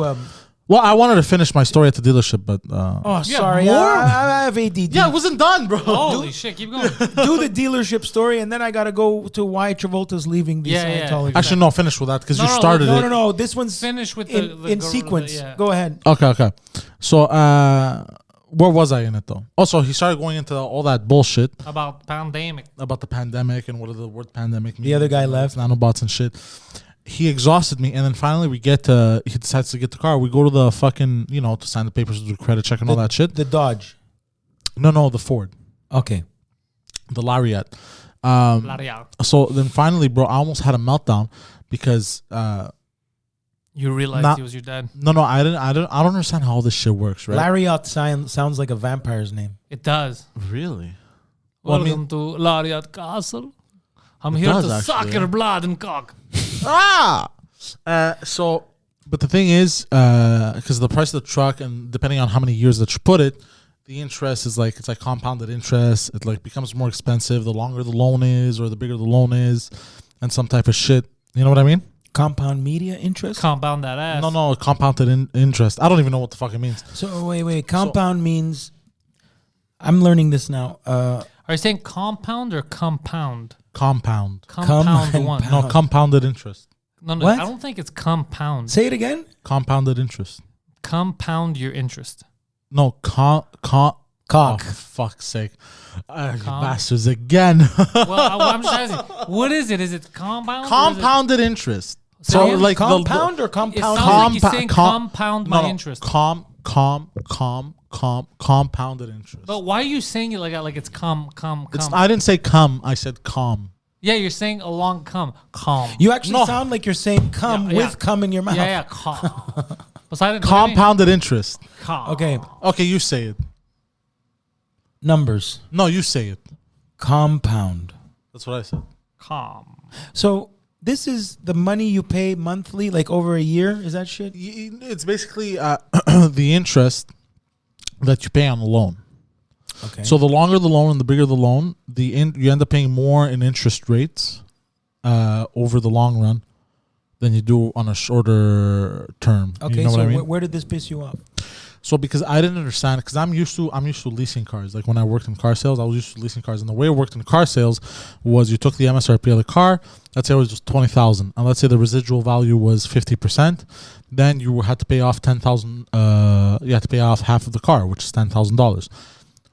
Well, I wanted to finish my story at the dealership, but Oh, You sorry, have more? I have ADD. yeah, it wasn't done, bro. Holy shit! Keep going. Do the dealership story, and then I got to go to why Travolta's leaving the Yeah, yeah. Scientology. Actually, no, finish with that because you No, started No, it. no, no. This one's Finish with in the sequence. Yeah. Go ahead. Okay. So, where was I in it though? Also, he started going into all that bullshit About pandemic. about the pandemic and what does the word pandemic mean. The other guy left. Nanobots and shit. He exhausted me, and then finally we get to. He decides to get the car. We go to the fucking, to sign the papers, do the credit check, and all that shit. The Dodge. No, the Ford, Okay. the Lariat. L'Oreal. So then finally, bro, I almost had a meltdown because You realized Not- he was your dad. no, I don't understand how all this shit works, right? Lariat sounds like a vampire's name. It does. Really? Well, I Welcome mean- to Lariat Castle. I'm It here does, to suck actually, your yeah. blood and cock. But the thing is, because the price of the truck and depending on how many years that you put it, the interest is it's like compounded interest. It like becomes more expensive the longer the loan is or the bigger the loan is, and some type of shit. You know what I mean? Compound media interest? Compound that ass. No, compounded interest. I don't even know what the fuck it means. So, wait. Compound means... I'm learning this now. Are you saying compound or compound? Compound. Compound one. Compound. No, compounded interest. No, What? I don't think it's compound. Say it again? Compounded interest. Compound your interest. No, Cock. Oh, for fuck's sake. You Com- bastards again. Well, I'm just asking. What is it? Is it compound? or is it- Compounded interest. Say So again? like Compound or It compound? sounds like you're saying com- compound no, my interest. compounded interest. But why are you saying it like that? Like it's I didn't say come. I said calm. Yeah, you're saying along calm. You actually No. sound like you're saying come Yeah, with yeah. cum in your mouth. Yeah, calm. Poseidon, Compounded interest. Okay, Okay, you say it. numbers. No, you say it. Compound. That's what I said. Calm. So this is the money you pay monthly, like over a year. Is that shit? It's basically the interest that you pay on the loan. Okay. So the longer the loan and the bigger the loan, you end up paying more in interest rates over the long run than you do on a shorter term. Okay. You know So what I mean? where did this piss you off? So because I didn't understand, because I'm used to leasing cars. Like when I worked in car sales, I was used to leasing cars, and the way it worked in car sales was you took the MSRP of the car. Let's say it was just 20,000, and let's say the residual value was 50%. Then you had to pay off 10,000. You had to pay off half of the car, which is $10,000.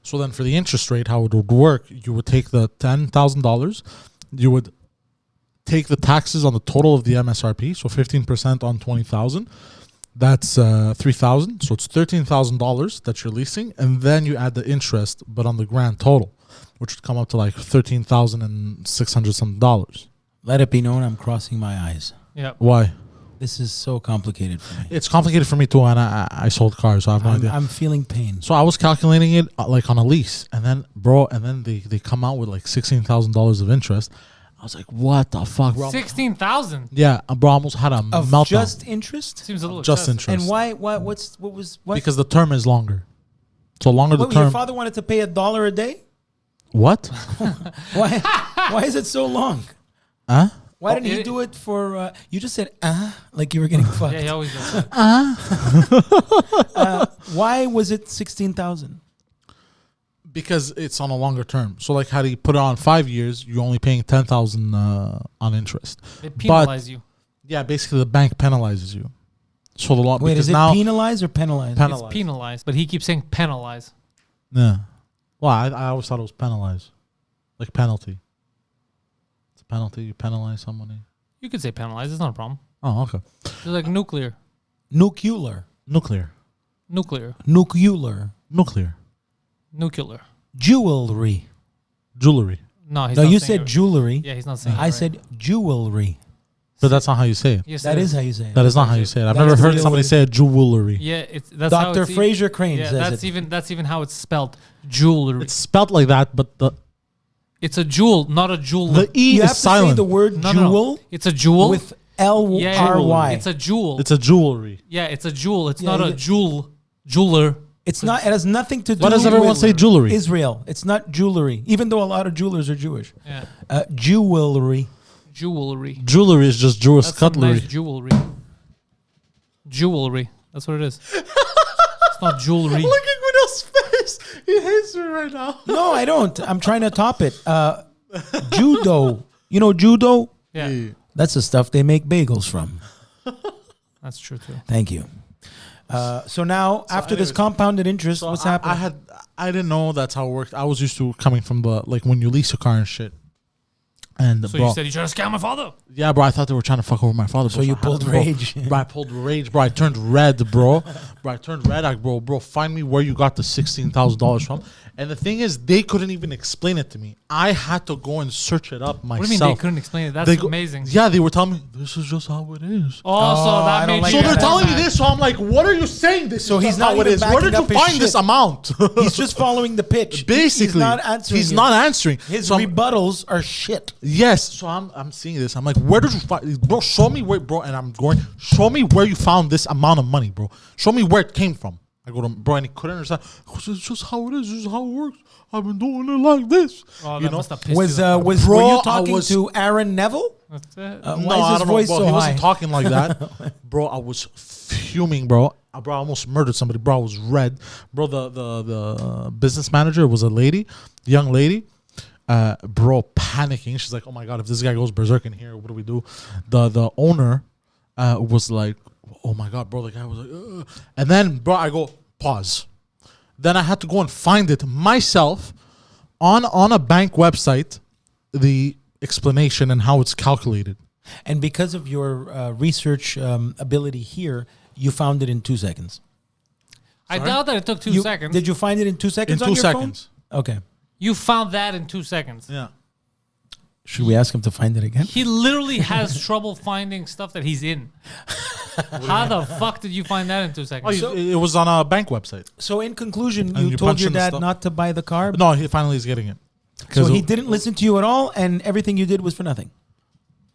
So then for the interest rate, how it would work, you would take the $10,000, you would take the taxes on the total of the MSRP, so 15% on 20,000. That's 3,000, so it's $13,000 that you're leasing, and then you add the interest, but on the grand total, which would come up to like $13,600 some dollars. Let it be known I'm crossing my eyes. Yeah. Why? This is so complicated for me. It's complicated for me too, and I sold cars, so I have no idea. I'm feeling pain. So I was calculating it like on a lease, and then they come out with like $16,000 of interest. I was like, what the fuck, bro? 16,000. Yeah, bro, I almost had a Of meltdown. just interest? Seems a little Just excessive. interest. And why? What was? Because the term is longer. So longer the What, your term. father wanted to pay $1 a day? What? Why? Why is it so long? Huh? Why didn't he do it for? You just said like you were getting fucked. Yeah, he always does that. Why was it 16,000? Because it's on a longer term. So like, how do you put it on 5 years? You're only paying 10,000 on interest. They penalize you. Yeah, basically the bank penalizes you. So the law. Wait, because is it now penalized or penalized? It's penalized, but he keeps saying penalize. Yeah. Well, I always thought it was penalized, like penalty. It's a penalty. You penalize somebody. You could say penalize. It's not a problem. Oh, okay. It's like nuclear. Nuclear. Nuclear. Nuclear. Nuclear. Nuclear. Nuclear. Jewelry. Jewelry. No, he's No, not you saying said it. jewelry. Yeah, he's not saying it I right. said jewelry. But that's not how you say it. Yes, That it is how you say it. That is not how you say it. I've That never is heard the somebody way- say a jewelry. Yeah, it's how Dr. it's Fraser Crane Yeah, says it. that's even how it's spelled. Jewelry. It's spelled like that, but It's a jewel, not a jewel. the E You is have to silent. say the word No, jewel It's a jewel with L-R-Y. It's a jewel. It's a jewelry. Yeah, it's a jewel. It's Yeah, not you a get- jeweler. It's not. It has nothing to do. Why does everyone with say jewelry? Israel. It's not jewelry, even though a lot of jewelers are Jewish. Yeah, Jewelry. jewelry. Jewelry is just Jewish That's some cutlery. nice jewelry. Jewelry. That's what it is. It's not jewelry. Look at Guido's face. He hates me right now. No, I don't. I'm trying to top it. Judo. You know judo? Yeah, That's the stuff they make bagels from. that's true too. Thank you. So now, after this anyways, compounded interest, So what's happening? I didn't know that's how it worked. I was used to coming from the, like, when you lease a car and shit. And So bro, you said you trying to scam my father? yeah, bro, I thought they were trying to fuck over my father. So bro, you I had pulled to- bro, rage. Bro, I pulled rage, bro. I turned red, bro. I turned red. Bro, find me where you got the $16,000 from. And the thing is, they couldn't even explain it to me. I had to go and search it up myself. What do you mean they couldn't explain it? That's They go- amazing. Yeah, they were telling me, this is just how it is. Oh, so I that don't made like So you they're that. telling me this, so I'm like, what are you saying? This So is he's just not how it even is. Where backing did you up his find shit. this amount? He's just following the pitch. Basically, he's not answering. He's you. not answering. His So I'm- rebuttals are shit. Yes, so I'm seeing this. I'm like, where did you find, bro? Show me where, bro. And I'm going, show me where you found this amount of money, bro. Show me where it came from. I go to bro, and he couldn't understand. This is just how it is. This is how it works. I've been doing it like this. Oh, You that know? must have pissed Was you off. were Bro, you I talking was- to Aaron Neville? That's it. Why No, is I his don't voice know, bro. so He high? wasn't talking like that, bro. I was fuming, bro. Bro, I almost murdered somebody, bro. I was red, bro. The business manager was a lady, young lady, bro, panicking. She's like, "Oh my god, if this guy goes berserk in here, what do we do?" The owner was like, "Oh my god, bro." The guy was like, ugh. And then, bro, I go pause. Then I had to go and find it myself on a bank website, the explanation and how it's calculated. And because of your research ability here, you found it in 2 seconds. I doubt that it took 2 You- seconds. Did you find it in 2 seconds In on 2 your seconds. phone? Okay. You found that in 2 seconds. Yeah. Should we ask him to find it again? He literally has trouble finding stuff that he's in. How the fuck did you find that in 2 seconds? It was on a bank website. So in conclusion, And you you told punch your in the dad stuff. not to buy the car. No, he finally is getting it. So he didn't listen to you at all, and everything you did was for nothing.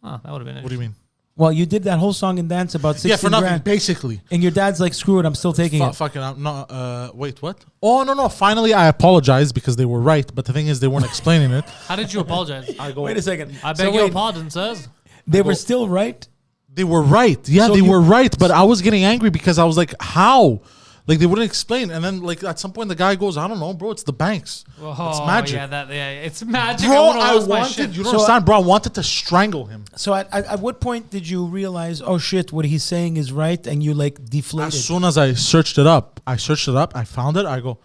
Oh, that would have been What do you mean? Well, you did that whole song and dance about 16 Yeah, for nothing, grand. basically. And your dad's like, screw it, I'm still taking it. Fucking, I'm not. Wait, what? Oh no. Finally, I apologized because they were right, but the thing is, they weren't explaining it. How did you apologize? I go. Wait a second. I So beg your wait, pardon, sirs. they were still right? They were right. Yeah, So they you- were right, but I was getting angry because I was like, how? Like they wouldn't explain, and then like at some point the guy goes, I don't know, bro. It's the banks. Oh, It's magic. Yeah, it's magic. Bro, would've I lost my wanted. shit. You don't understand, bro. I wanted to strangle him. So at what point did you realize, oh shit, what he's saying is right, and you like deflated? As soon as I searched it up, I found it. I go.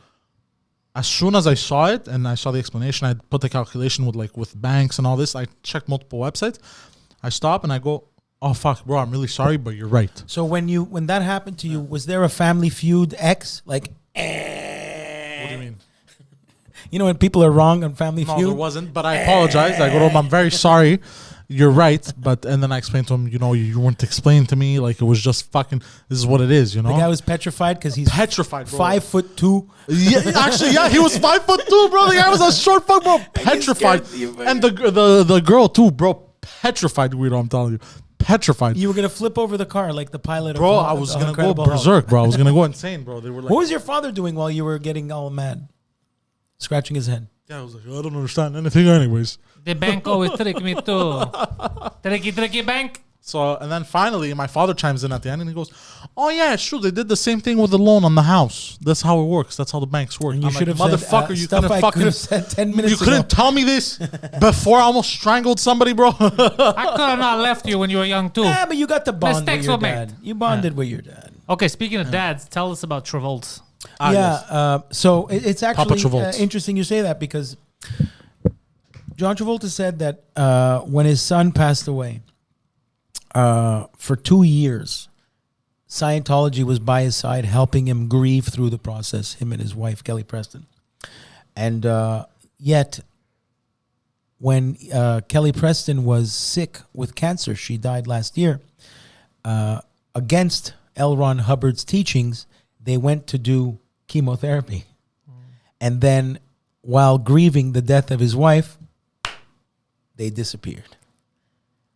As soon as I saw it and I saw the explanation, I put the calculation with banks and all this. I checked multiple websites. I stop and I go, oh fuck, bro, I'm really sorry, but you're right. So when that happened to you, was there a Family Feud X? Like, What do you mean? you know when people are wrong on Family No, Feud? there wasn't. But I apologized. I go to him, I'm very sorry. You're right. And then I explained to him, you weren't explaining to me. Like, it was just fucking, this is what it is, you know? The guy was petrified because he's petrified, bro. 5'2". Yeah, actually, yeah, he was 5'2", bro. The guy was a short fuck, bro. Petrified. scared you, And the girl, too, bro. Petrified, Guido, I'm telling you. Petrified. You were gonna flip over the car like the pilot. Bro, of I was going to go Incredible Hulk. berserk, bro. I was going to go insane, bro. They were like, What was your father doing while you were getting all mad, scratching his head? yeah, I was like, I don't understand anything anyways. The bank always trick me too. Tricky bank. So, and then finally, my father chimes in at the end and he goes, oh, yeah, it's true. They did the same thing with the loan on the house. That's how it works. That's how the banks work. And you I'm should like, have motherfucker, said you stuff couldn't I fucking. could have said 10 minutes You couldn't ago. tell me this before I almost strangled somebody, bro. I could have not left you when you were young too. Yeah, but you got the bond with Mistakes your were made. dad. You bonded with your dad. Okay, speaking of dads, tell us about Travolta. So it's actually Travolta. interesting you say that because John Travolta said that when his son passed away, for 2 years, Scientology was by his side, helping him grieve through the process, him and his wife, Kelly Preston. And yet, when Kelly Preston was sick with cancer, she died last year, against L. Ron Hubbard's teachings, they went to do chemotherapy. And then, while grieving the death of his wife, they disappeared.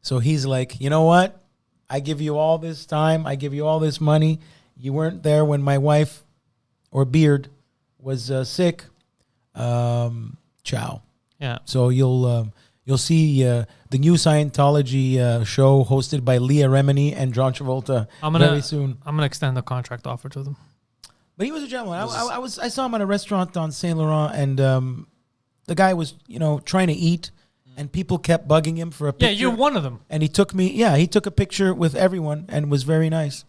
So he's like, you know what? I give you all this time. I give you all this money. You weren't there when my wife or Beard was sick. Ciao. Yeah. So you'll see the new Scientology show hosted by Leah Remini and John Travolta very soon. I'm gonna extend the contract offer to them. But he was a gentleman. I saw him at a restaurant on Saint Laurent, and the guy was trying to eat. And people kept bugging him for a picture. Yeah, you're one of them. And he took a picture with everyone and was very nice.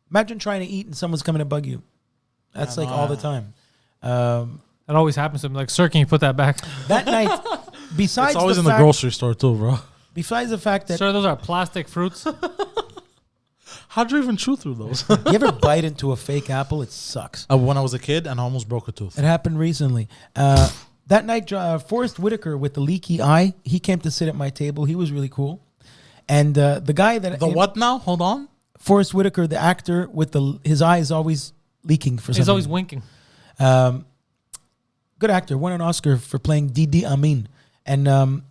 Imagine trying to eat and someone's coming to bug you. That's all the time. That always happens to me. Like, sir, can you put that back? That night, besides It's always the in the fact, grocery store, too, bro. besides the fact that Sir, those are plastic fruits. How'd you even chew through those? you ever bite into a fake apple, it sucks. When I was a kid and I almost broke a tooth. It happened recently. That night, Forrest Whitaker with the leaky eye, he came to sit at my table. He was really cool. And the guy that... The what now? Hold on. Forrest Whitaker, the actor with his eye is always leaking for some He's always reason. winking. Good actor. Won an Oscar for playing Didi Amin. And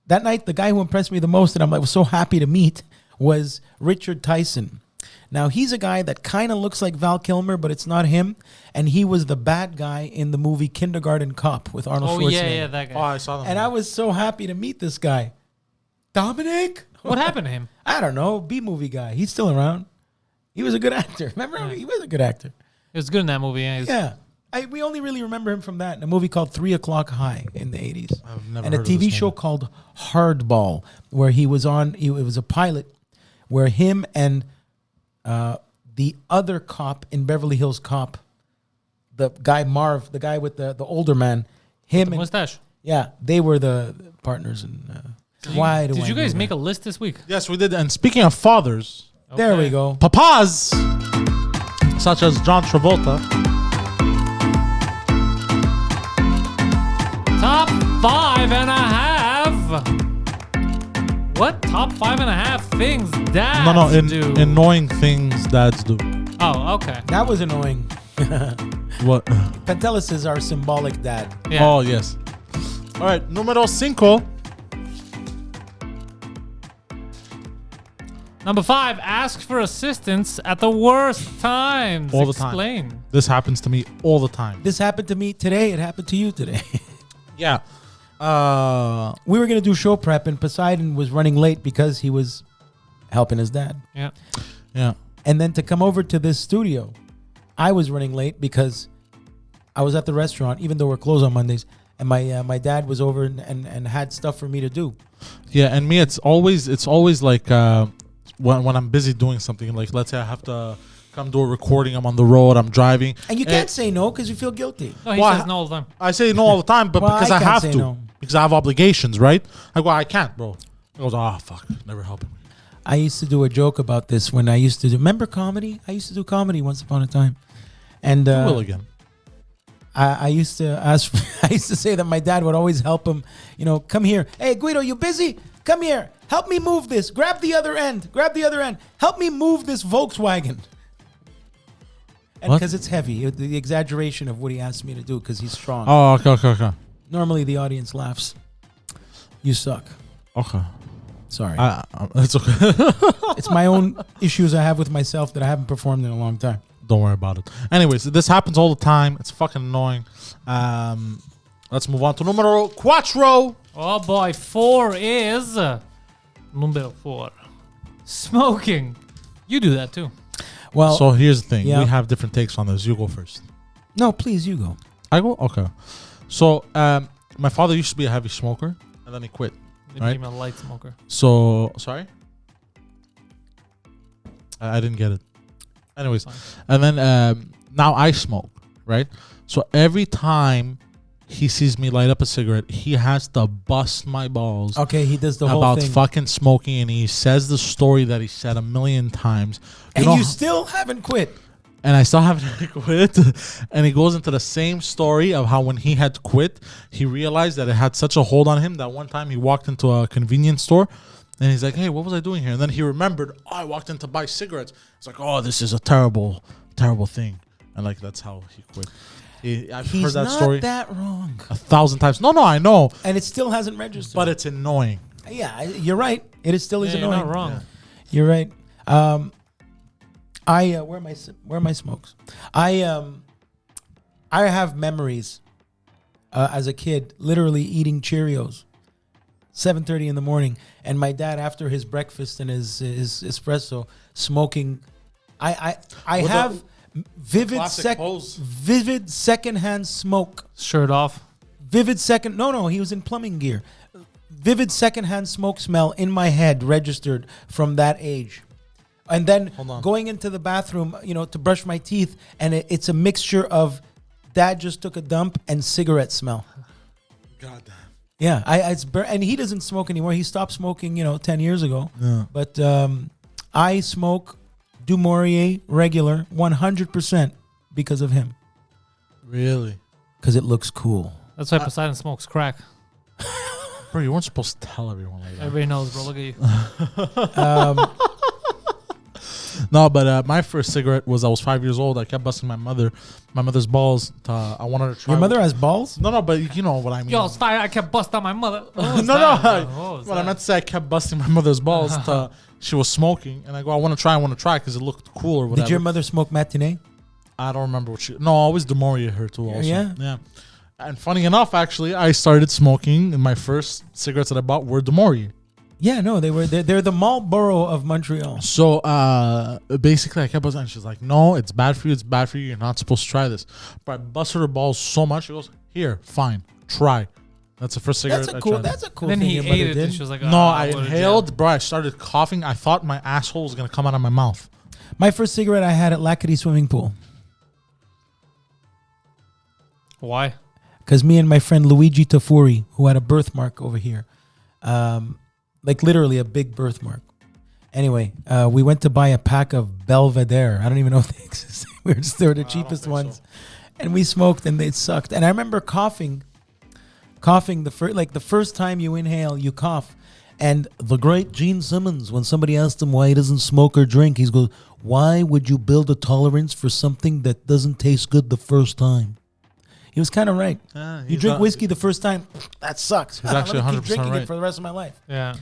that night, the guy who impressed me the most that I was so happy to meet was Richard Tyson. Now, he's a guy that kind of looks like Val Kilmer, but it's not him. And he was the bad guy in the movie Kindergarten Cop with Arnold Oh, Schwarzenegger. yeah, that Oh, guy. I saw them. And I was so happy to meet this guy. Dominic? What happened to him? I don't know. B-movie guy. He's still around. He was a good actor. Remember? He was a good actor. He was good in that movie. Yeah. Yeah. We only really remember him from that in a movie called 3 O'Clock High in the 80s. I've never And a heard of TV this show movie. called Hardball, where he was on, it was a pilot, where him and the other cop in Beverly Hills Cop, the guy Marv, the guy with the older man, him The and, mustache. yeah, they were the partners. And why do Did I you know guys that? make a list this week? Yes, we did. And speaking of fathers, There we Okay. go. papas, such as John Travolta. Top 5.5. What? Top 5.5 things dads do. Annoying things dads do. Oh, okay. That was annoying. What? Pantelis is our symbolic dad. Yeah. Oh, yes. All right, número 5. Number 5, ask for assistance at the worst times. All the time. Explain. This happens to me all the time. This happened to me today. It happened to you today. Yeah. We were going to do show prep, and Poseidon was running late because he was helping his dad. Yeah. Yeah. And then to come over to this studio, I was running late because I was at the restaurant, even though we're closed on Mondays, and my dad was over and had stuff for me to do. Yeah, and me, it's always like when I'm busy doing something, like let's say I have to come do a recording, I'm on the road, I'm driving. And you can't say no because you feel guilty. No, he Well, says no all the time. I say no all the time, but Well, because I I can't have say to. no. Because I have obligations, right? I go, I can't, bro. He goes, fuck, never helping me. I used to do a joke about this when I used to do. Remember comedy? I used to do comedy once upon a time, and You will again. I used to ask. I used to say that my dad would always help him. You know, come here. Hey, Guido, you busy? Come here. Help me move this. Grab the other end. Grab the other end. Help me move this Volkswagen. And What? because it's heavy, the exaggeration of what he asked me to do because he's strong. Oh, okay. Normally the audience laughs. You suck. Okay. Sorry. It's okay. It's my own issues I have with myself that I haven't performed in a long time. Don't worry about it. Anyways, this happens all the time. It's fucking annoying. Let's move on to numero 4. Oh boy, 4 is number 4. Smoking. You do that too. Well, So here's the thing. yeah. We have different takes on this. You go first. no, please, you go. I go? Okay. So my father used to be a heavy smoker, and then he quit. You Right. became a light smoker. So, sorry? I didn't get it. Anyways, Fine. and then now I smoke, right? So every time he sees me light up a cigarette, he has to bust my balls Okay, he does the whole about thing. fucking smoking, and he says the story that he said a million times. And know you how- still haven't quit. and I still haven't quit. And he goes into the same story of how when he had quit, he realized that it had such a hold on him that one time he walked into a convenience store and he's like, hey, what was I doing here? And then he remembered, I walked in to buy cigarettes. It's like, oh, this is a terrible, terrible thing. And like, that's how he quit. I've He's heard that not story that wrong. 1,000 times. No, I know, And it still hasn't registered. but it's annoying. yeah, you're right. It is still is Yeah, you're annoying. not wrong. Yeah. You're right. Where are my smokes? I have memories as a kid, literally eating Cheerios, 7:30 in the morning, and my dad after his breakfast and his espresso, smoking. I With have classic pose. vivid secondhand smoke. Shirt off. Vivid second. No, he was in plumbing gear. Vivid secondhand smoke smell in my head registered from that age. And then Hold on. going into the bathroom, to brush my teeth, and it's a mixture of dad just took a dump and cigarette smell. God damn. Yeah, and he doesn't smoke anymore. He stopped smoking, 10 years ago. Yeah. But I smoke Du Maurier regular 100% because of him. Really? Because it looks cool. That's why Poseidon smokes crack. Bro, you weren't supposed to tell everyone like that. Everybody knows, bro. Look at you. No, but my first cigarette was I was 5 years old. I kept busting my mother's balls. I wanted to try. Your mother has balls? No, but you know what I mean. Yo, it's fire. I kept busting on my mother. no. What I meant to say, I kept busting my mother's balls. She was smoking, and I go, I want to try because it looked cool or whatever. Did your mother smoke matinee? I don't remember what she. No, I always Demoria her too. Also, Yeah? And funny enough, actually, I started smoking, and my first cigarettes that I bought were Demoria. Yeah, no, they're the Marlboro of Montreal. So basically, I kept busting. And she's like, "No, it's bad for you. It's bad for you. You're not supposed to try this." But I busted her balls so much. She goes, "Here, fine, try." That's the first cigarette. I tried. That's a cool Then thing he your ate mother it, did. and she was like, No, "Ah, I I'll go to jail." inhaled, bro. I started coughing. I thought my asshole was gonna come out of my mouth. My first cigarette I had at Lackady Swimming Pool. Why? Because me and my friend Luigi Tafuri, who had a birthmark over here, like literally a big birthmark. Anyway, we went to buy a pack of Belvedere. I don't even know if they exist. They were the cheapest ones. so. And we smoked and they sucked. And I remember coughing the first time you inhale, you cough. And the great Gene Simmons, when somebody asked him why he doesn't smoke or drink, he goes, "Why would you build a tolerance for something that doesn't taste good the first time?" He was kind of right. You drink whiskey the first time, that sucks. He's actually Let me keep 100% drinking right. it for the rest of my life. Yeah.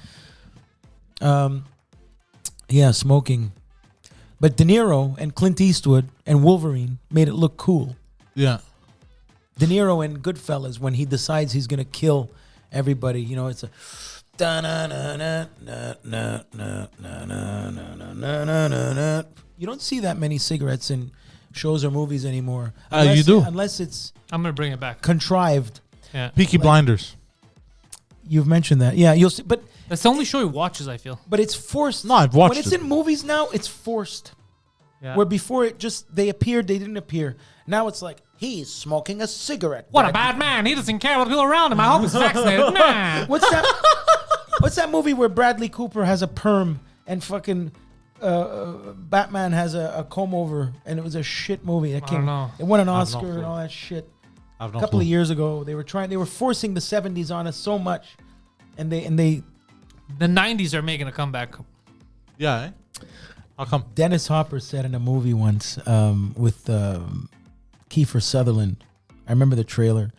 Yeah, smoking. But De Niro and Clint Eastwood and Wolverine made it look cool. Yeah. De Niro in Goodfellas, when he decides he's going to kill everybody, you know, it's a... You don't see that many cigarettes in shows or movies anymore. You do. Unless it's I'm gonna bring it back. contrived. Yeah. Peaky Blinders. You've mentioned that. Yeah, you'll see. But That's the only show he watches, I feel. it's forced. No, I've watched When it's it. in movies now, it's forced. Yeah. Where before it just, they appeared, they didn't appear. Now it's like, he's smoking a cigarette. What a bad man. He doesn't care about people around him. I hope he's vaccinated. Nah. What's that? What's that movie where Bradley Cooper has a perm and fucking Batman has a comb over, and it was a shit movie. It don't know. It won an I have no Oscar clue. and all that shit. I have A no couple clue. of years ago, they were forcing the 70s on us so much, and they The 90s are making a comeback. Yeah, eh? How come? Dennis Hopper said in a movie once with Kiefer Sutherland. I remember the trailer.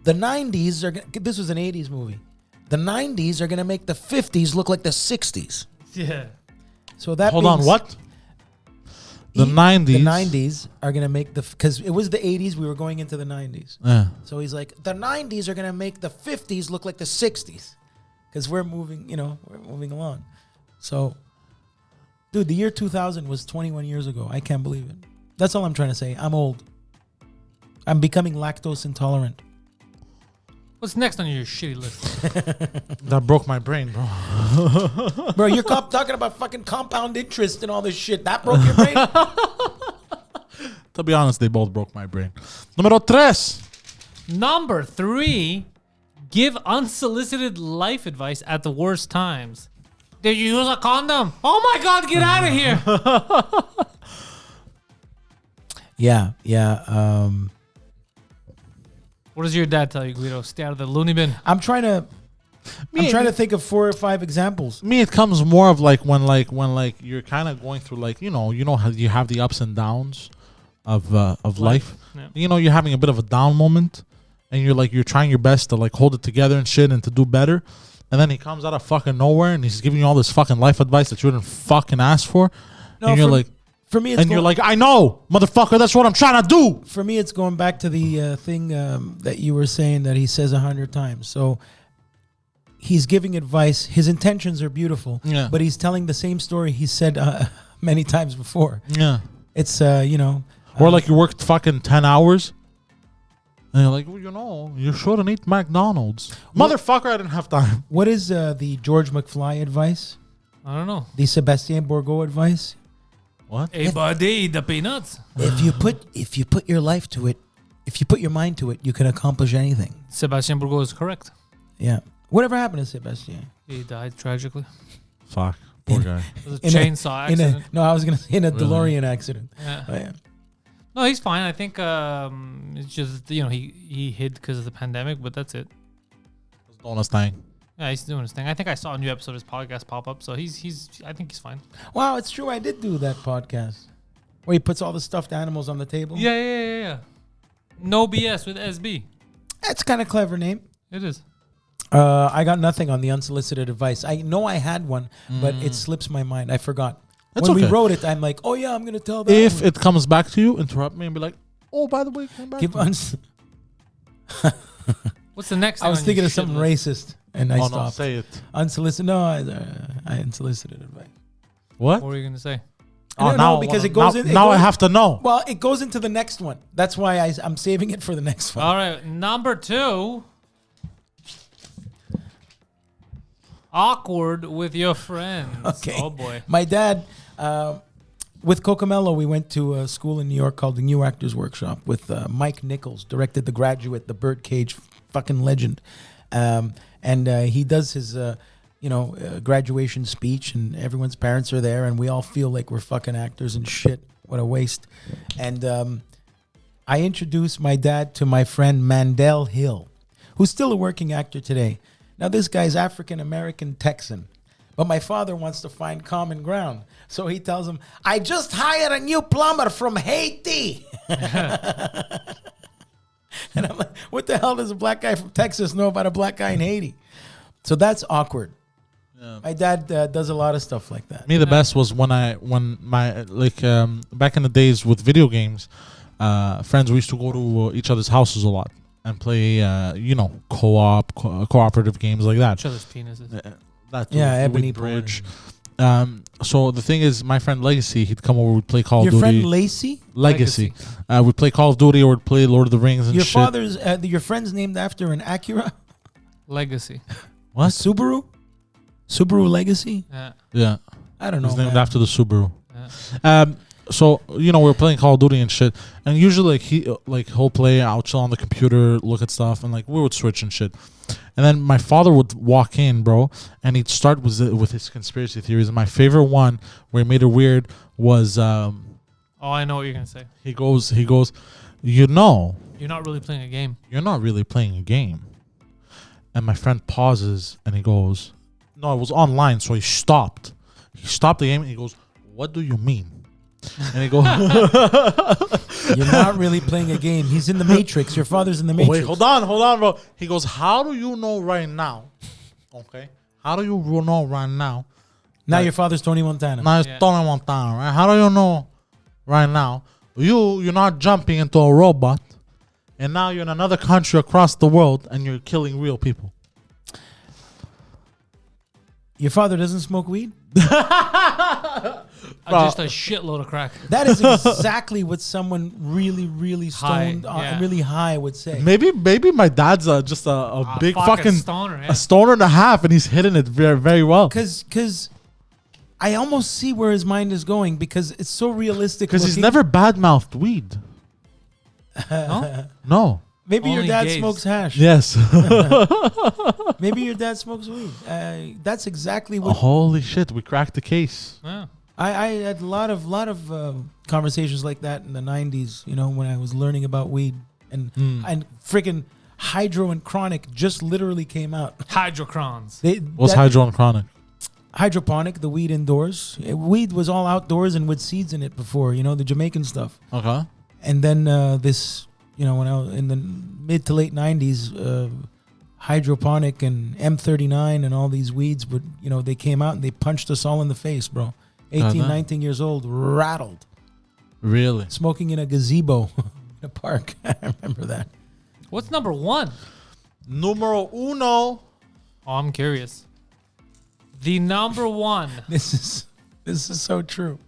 The 90s are. This was an 80s movie. The 90s are going to make the 50s look like the 60s. Yeah. So that Hold on, means what? The 90s. The 90s are going to make because it was the 80s. We were going into the 90s. Yeah. So he's like, the 90s are going to make the 50s look like the 60s. Because we're moving, we're moving along. So, dude, the year 2000 was 21 years ago. I can't believe it. That's all I'm trying to say. I'm old. I'm becoming lactose intolerant. What's next on your shitty list? That broke my brain, bro. Bro, you're talking about fucking compound interest and all this shit. That broke your brain? To be honest, they both broke my brain. Numero tres. Number 3, give unsolicited life advice at the worst times. Did you use a condom? Oh my God, get out of here. Yeah. What does your dad tell you, Guido? Stay out of the loony bin. I'm trying to think of 4 or 5 examples. Me, it comes more of when you're kind of going through how you have the ups and downs of life. Yeah. You're having a bit of a down moment, and you're trying your best to hold it together and shit and to do better. And then he comes out of fucking nowhere and he's giving you all this fucking life advice that you didn't fucking ask for. No, and you're for me, it's you're like, I know, motherfucker, that's what I'm trying to do. For me, it's going back to the thing that you were saying that he says 100 times. So he's giving advice. His intentions are beautiful, Yeah. but he's telling the same story he said many times before. Yeah. It's, Or you worked fucking 10 hours. And you're like, well, you shouldn't eat McDonald's. Motherfucker, I didn't have time. what is the George McFly advice? I don't know. The Sebastien Bourgault advice? What? Hey, buddy, eat the peanuts. If you put your life to it, if you put your mind to it, you can accomplish anything. Sebastian Bourgault is correct. Yeah. Whatever happened to Sebastien? He died tragically. Fuck. Poor guy. It was a chainsaw In accident. no, I was going to say in a Really? DeLorean accident. Yeah. Oh, yeah. No, he's fine. I think it's just, he hid because of the pandemic, but that's it. Doing his thing. Yeah, he's doing his thing. I think I saw a new episode of his podcast pop up, so I think he's fine. Wow, it's true. I did do that podcast where he puts all the stuffed animals on the table. Yeah. No BS with SB. That's kind of clever name. It is. I got nothing on the unsolicited advice. I know I had one, but it slips my mind. I forgot. That's when we okay. wrote it, I'm like, oh yeah, I'm gonna tell that. If one. it comes back to you, interrupt me and be like, oh, by the way, come back. Give to me. What's the next I thing was on thinking your of something shit list? racist, and I Oh, no, stopped. say it. Unsolicited? No, I unsolicited advice. What? What were you going to say? I don't know, because it goes in. Now I have to know. Well, it goes into the next one. That's why I'm saving it for the next one. All right, number 2. Awkward with your friends. Okay. Oh, boy. My dad, with Cocomello, we went to a school in New York called the New Actors Workshop with Mike Nichols, directed The Graduate, the Birdcage fucking legend. And he does his, graduation speech, and everyone's parents are there, and we all feel like we're fucking actors and shit. What a waste. And I introduced my dad to my friend Mandel Hill, who's still a working actor today. Now, this guy's African-American Texan. But my father wants to find common ground. So he tells him, I just hired a new plumber from Haiti. And I'm like, what the hell does a black guy from Texas know about a black guy in Haiti? So that's awkward. Yeah. My dad does a lot of stuff like that. Me, the best was when my back in the days with video games, friends, we used to go to each other's houses a lot and play, cooperative games like that. Each other's penises. Ebony Bridge. So the thing is, my friend Legacy, he'd come over, we'd play Call of Duty. Your friend Lacey? Legacy. We'd play Call of Duty or we'd play Lord of the Rings and your shit. Father's, your friend's named after an Acura? Legacy. What? Subaru? Subaru Legacy? Yeah. I don't know. It's named after the Subaru. Yeah. So we're playing Call of Duty and shit, and usually he'll play. I'll chill on the computer, look at stuff, and we would switch and shit. And then my father would walk in, bro, and he'd start with his conspiracy theories. And my favorite one, where he made it weird, was I know what you're gonna say. He goes, you're not really playing a game. You're not really playing a game. And my friend pauses and he goes, no, it was online, so he stopped. He stopped the game and he goes, what do you mean? And he goes, you're not really playing a game. He's in the Matrix. Your father's in the Matrix. Wait, hold on, bro. He goes, how do you know right now? Okay. How do you know right now? Now your father's Tony Montana. Now it's Tony Montana, right? How do you know right now? You're not jumping into a robot, and now you're in another country across the world, and you're killing real people. Your father doesn't smoke weed? Just a shitload of crack. That is exactly what someone really, really stoned, really high would say. Maybe my dad's just a big fucking stoner, a stoner and a half, and he's hitting it very, very well. Because I almost see where his mind is going because it's so realistic. Because he's never bad-mouthed weed. No. Maybe Only your dad gays. smokes hash. Yes. Maybe your dad smokes weed. That's exactly what. Holy shit! We cracked the case. Yeah. I had a lot of conversations like that in the 90s, when I was learning about weed. And freaking Hydro and Chronic just literally came out. Hydrocrons. What's Hydro and Chronic? Hydroponic, the weed indoors. Weed was all outdoors and with seeds in it before, the Jamaican stuff. Okay. And then this, when I was in the mid to late 90s, hydroponic and M39 and all these weeds would, they came out and they punched us all in the face, bro. 18, 19 years old, rattled. Really? Smoking in a gazebo in a park. I remember that. What's number one? Numero uno. Oh, I'm curious. The number one. This is so true.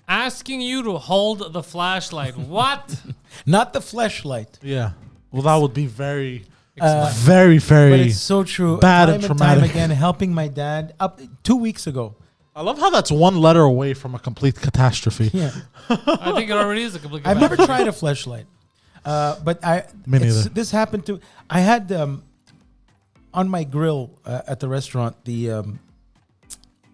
Asking you to hold the flashlight. What? Not the fleshlight. Yeah. Well, that would be very, very, very. But it's so true. Bad time and time traumatic. again, helping my dad up 2 weeks ago. I love how that's one letter away from a complete catastrophe. Yeah, I think it already is a complete. I've never tried a fleshlight, but Me neither. this happened to. I had on my grill at the restaurant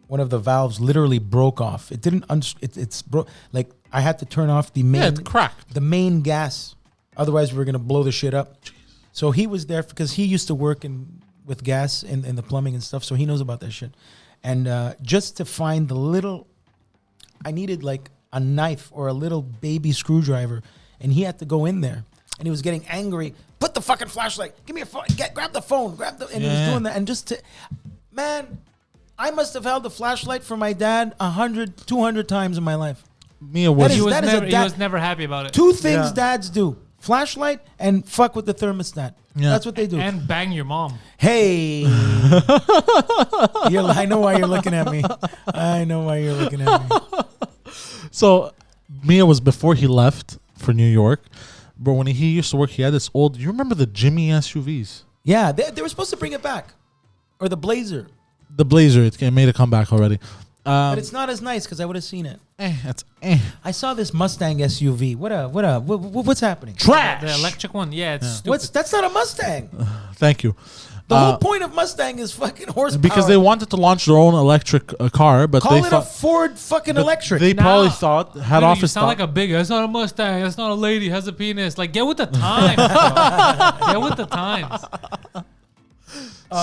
one of the valves literally broke off. It didn't. It's broke. Like I had to turn off the main. Yeah, it cracked. The main gas. Otherwise, we were gonna blow the shit up. So he was there because he used to work with gas in the plumbing and stuff. So he knows about that shit. And just to find the little, I needed like a knife or a little baby screwdriver, and he had to go in there, and he was getting angry. Put the fucking flashlight. Give me a phone. Grab the phone. And he was doing that. And man, I must have held the flashlight for my dad 100, 200 times in my life. Mia was. He That is was never happy about it. Two things dads do: flashlight and fuck with the thermostat. Yeah. That's what they do. And bang your mom. Hey, I know why you're looking at me. I know why you're looking at me. So Mia was before he left for New York. But when he used to work, he had this old. You remember the Jimmy SUVs? Yeah, they were supposed to bring it back, or the Blazer, The Blazer. It made a comeback already. but it's not as nice because I would have seen it. It's I saw this Mustang SUV. What's happening? trash. The electric one. Yeah, it's stupid. That's not a Mustang. Thank you. The whole point of Mustang is fucking horsepower. Because they wanted to launch their own electric car, but Call they it a thought Ford fucking electric. they probably Nah. thought had Dude, office you sound thought. like a big. That's not a Mustang. That's not a lady. Has a penis. Like, get with the times. Bro. Get with the times.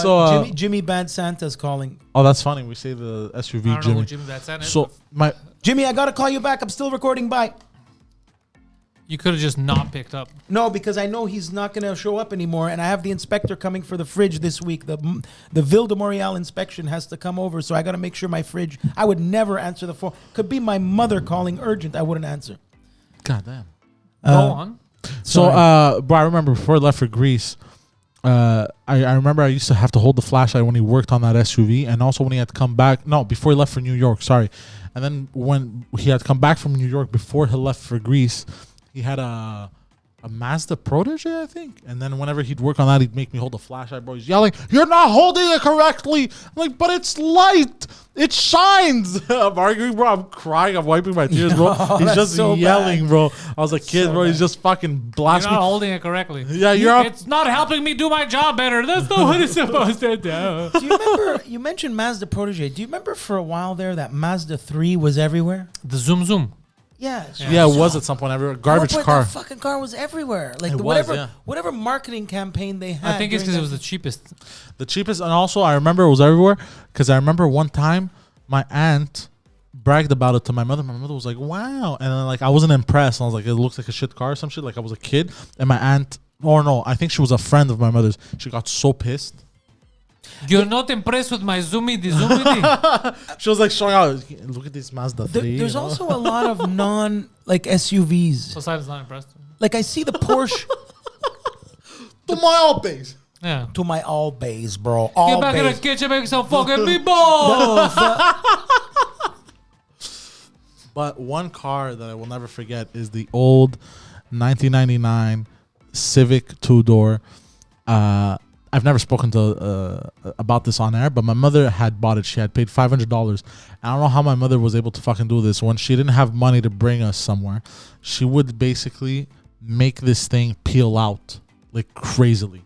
So, Jimmy Bad Santa's calling. oh, that's funny. We say the SUV I don't know Jimmy. what Jimmy Bad Santa is. So my Jimmy, I gotta call you back. I'm still recording. Bye. You could have just not picked up. No, because I know he's not gonna show up anymore, and I have the inspector coming for the fridge this week. The Ville de Montreal inspection has to come over, so I gotta make sure my fridge. I would never answer the phone. Could be my mother calling urgent. I wouldn't answer. God damn. Go on. So, bro, I remember before I left for Greece, I remember I used to have to hold the flashlight when he worked on that SUV, and also when he had to come back. No, before he left for New York. Sorry, and then when he had come back from New York before he left for Greece, he had a Mazda Protege, I think. And then whenever he'd work on that, he'd make me hold the flashlight, bro. He's yelling, "You're not holding it correctly." I'm like, "But it's light. It shines." I'm arguing, bro. I'm crying. I'm wiping my tears, bro. He's that's just so yelling, bad. bro. I was a kid, So bro. He's bad. just fucking You're blasting not me. holding it correctly. Yeah, you're up. It's not helping me do my job better. That's not what it's supposed to do. Do you remember? You mentioned Mazda Protege. Do you remember for a while there that Mazda 3 was everywhere? The zoom zoom. Yeah. Yeah, it was at some point. Every garbage car. That fucking car was everywhere. Like It the, was, whatever, yeah. whatever marketing campaign they had. I think it's because during it was that- the cheapest. The cheapest, and also I remember it was everywhere because I remember one time my aunt bragged about it to my mother. My mother was like, "Wow," and then like I wasn't impressed. I was like, "It looks like a shit car or some shit." Like I was a kid, and my aunt, or no, I think she was a friend of my mother's. She got so pissed. You're not impressed with my zoomity zoomity? She was like showing out. Look at this Mazda 3. There's you know? also a lot of like SUVs. Poseidon's not impressed. Like I see the Porsche to my old base. Yeah. to my all bays, bro. All Get back in bays. the kitchen, make some fucking meatballs. But one car that I will never forget is the old 1999 Civic two-door. I've never spoken to about this on air, but my mother had bought it. She had paid $500. I don't know how my mother was able to fucking do this. When she didn't have money to bring us somewhere, she would basically make this thing peel out like crazily.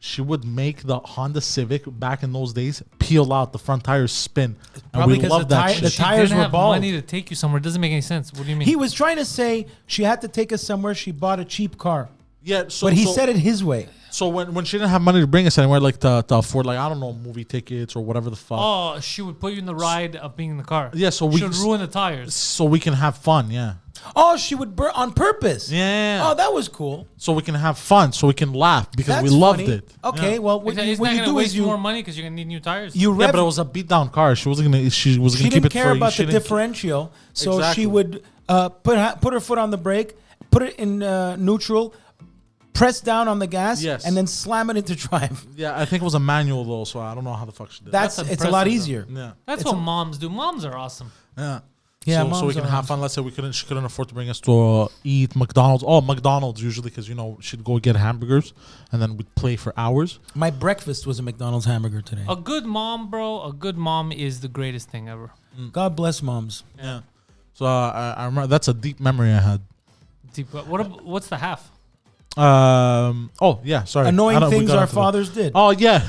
She would make the Honda Civic back in those days peel out, the front tires spin. And Probably we 'cause loved the that ti- shit. the She tires didn't were have bald. money to take you somewhere. It doesn't make any sense. What do you mean? He was trying to say she had to take us somewhere. She bought a cheap car, Yeah, so, but he so- said it his way. So when she didn't have money to bring us anywhere, like to afford, like, I don't know, movie tickets or whatever the fuck. Oh, she would put you in the ride of being in the car. Yeah, so She we would ruin the tires. so we can have fun, yeah. Oh, she would burn on purpose. Yeah. Oh, that was cool. So we can have fun, so we can laugh because That's we loved funny. it. Okay, Yeah. well, what Isn't you, that what you going to do waste is you more money because you're going to need new tires? you Yeah, rev. but it was a beat down car. She wasn't gonna. She was She gonna keep didn't it care free. about She the didn't differential, so Exactly. she would put her foot on the brake, put it in neutral, press down on the gas, Yes. and then slam it into drive. Yeah, I think it was a manual though, so I don't know how the fuck she did. That's That's it's a lot impressive, easier. yeah, That's it's what a- moms do. Moms are awesome. yeah. Yeah, so we moms can are have fun. Let's say she couldn't afford to bring us to eat McDonald's. Oh, McDonald's usually because she'd go get hamburgers and then we'd play for hours. My breakfast was a McDonald's hamburger today. A good mom, bro, a good mom is the greatest thing ever. God bless moms. Yeah. So I remember that's a deep memory I had. Deep, what's the half? Oh yeah. Sorry. I Annoying don't- we things got our into that. fathers did. Oh yeah.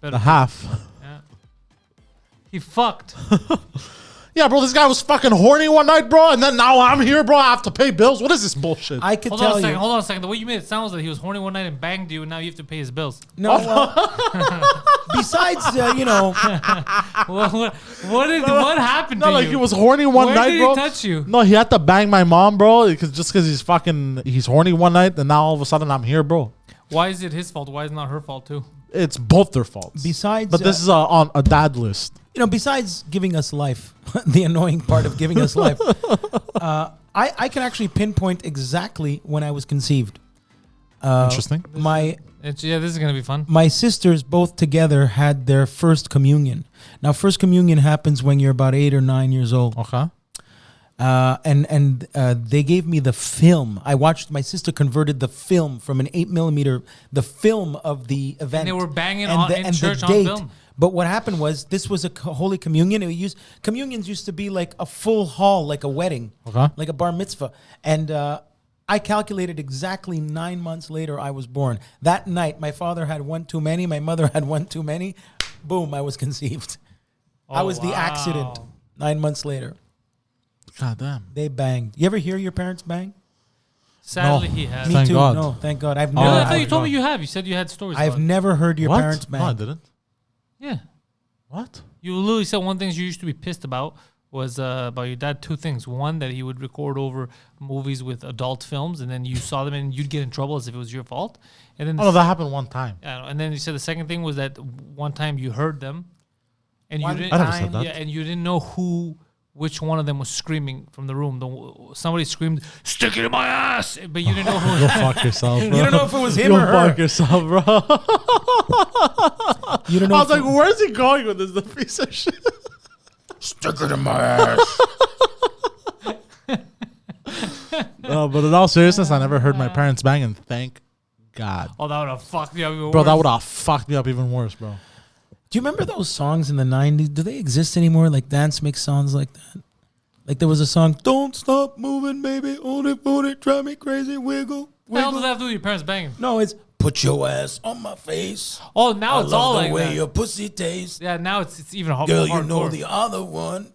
Better The half. Yeah. He fucked. Yeah, bro. This guy was fucking horny one night, bro, and then now I'm here, bro. I have to pay bills. What is this bullshit? I could Hold on tell a second. you. Hold on a second. The way you made it sound was that he was horny one night and banged you, and now you have to pay his bills. No, well, besides, What happened No, to like you? he was horny one Where night, did bro. he touch you? No, he had to bang my mom, bro, because he's horny one night, and now all of a sudden I'm here, bro. Why is it his fault? Why is it not her fault too? It's both their faults. besides, But this is on a dad list. besides giving us life, the annoying part of giving us life, I can actually pinpoint exactly when I was conceived. Interesting. This is gonna be fun. My sisters both together had their first communion. Now, first communion happens when you're about 8 or 9 years old. Okay. And they gave me the film. I watched my sister converted the film from an 8mm, the film of the event. And they were banging and on in church on film. But what happened was this was a Holy Communion. Communions used to be like a full hall, like a wedding, Okay. like a bar mitzvah. And I calculated exactly 9 months later I was born. That night, my father had one too many. My mother had one too many. Boom, I was conceived. I was the accident 9 months later. God damn. They banged. You ever hear your parents bang? Sadly, No. he has. Me Thank too. God. No, thank God. I've No, never. I thought you I've, told me you have. You said you had stories. I've about it. never heard your What? parents bang. No, I didn't. Yeah. What? You literally said one thing you used to be pissed about was about your dad. Two things. One, that he would record over movies with adult films, and then you saw them and you'd get in trouble as if it was your fault. And then Oh, no, that happened one time. and then you said the second thing was that one time you heard them, and One you didn't. I never said that. Yeah, and you didn't know which one of them was screaming from the room. Somebody screamed, "Stick it in my ass!" But you didn't know who. Go fuck yourself, bro. You don't know if it was him Go or her. fuck yourself, bro. You don't know. I was if like, where's he going with this? The piece of shit. stick it in my ass. No, but in all seriousness, I never heard my parents bang, and thank God. Oh, that would have fucked me up. Even Bro, that worse. would have fucked me up even worse, bro. Do you remember those songs in the 90s? Do they exist anymore? Like dance mix songs like that? Like there was a song, "Don't Stop Moving, Baby, Own It, Drive Me Crazy, Wiggle, What the hell does Wiggle." that have to do with your parents banging? No, it's "Put Your Ass on My Face. Oh, now I it's all love the like way that. your pussy tastes. Yeah, now it's even hard. Girl, more you know hardcore. the other one."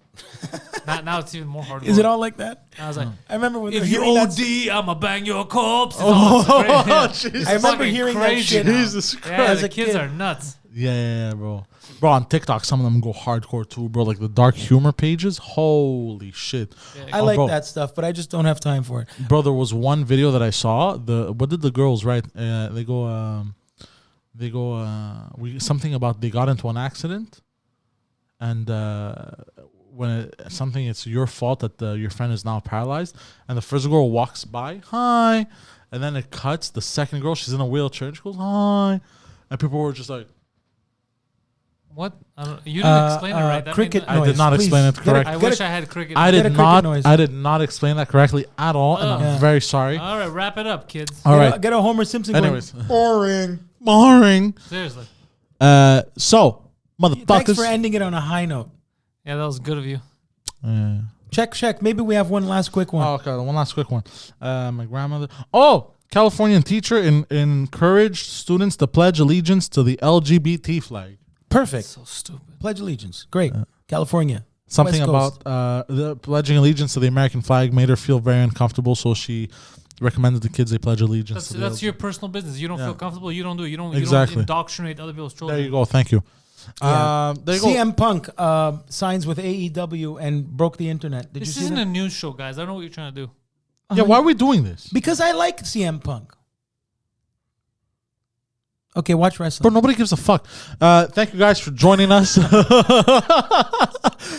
Now it's even more hardcore. Is it all like that? I was like, I remember when if you hearing that. OD, I'ma bang your corpse. It's I remember fucking hearing that crazy shit. now. Jesus Yeah, Christ. As the a kids kid. are nuts. Yeah, bro. Bro, on TikTok, some of them go hardcore too, bro. Like the dark humor pages. Holy shit. I like bro. that stuff, but I just don't have time for it. Bro, there was one video that I saw. What did the girls write? Something about they got into an accident, and when it's your fault that your friend is now paralyzed, and the first girl walks by, hi, and then it cuts. The second girl, she's in a wheelchair, and she goes, hi, and people were just like, What? You didn't explain it right. That cricket made no- I did not Please, explain it get a- correctly. I Get wish a- I had cricket. I Get a did cricket not. noise. I did not explain that correctly at all, and I'm Yeah. very sorry. All right, wrap it up, kids. All right. Get a Homer Simpson. Anyways. Going, boring. Boring. Seriously. So Thanks motherfuckers. for ending it on a high note. Yeah, that was good of you. Yeah. Check. Maybe we have one last quick one. Oh, okay. One last quick one. My grandmother. Oh, Californian teacher encouraged students to pledge allegiance to the LGBT flag. Perfect. So stupid. Pledge allegiance. Great. California. Something West Coast. about the pledging allegiance to the American flag made her feel very uncomfortable, so she recommended the kids they pledge allegiance. That's your personal business. You don't Yeah. feel comfortable. You don't do it. You don't Exactly. indoctrinate other people's children. There you go. Thank you. Yeah. There you go. CM Punk signs with AEW and broke the internet. Did This you see isn't that? a news show, guys. I don't know what you're trying to do. Yeah, why are we doing this? Because I like CM Punk. Okay, watch Bro, wrestling. nobody gives a fuck. Thank you guys for joining us.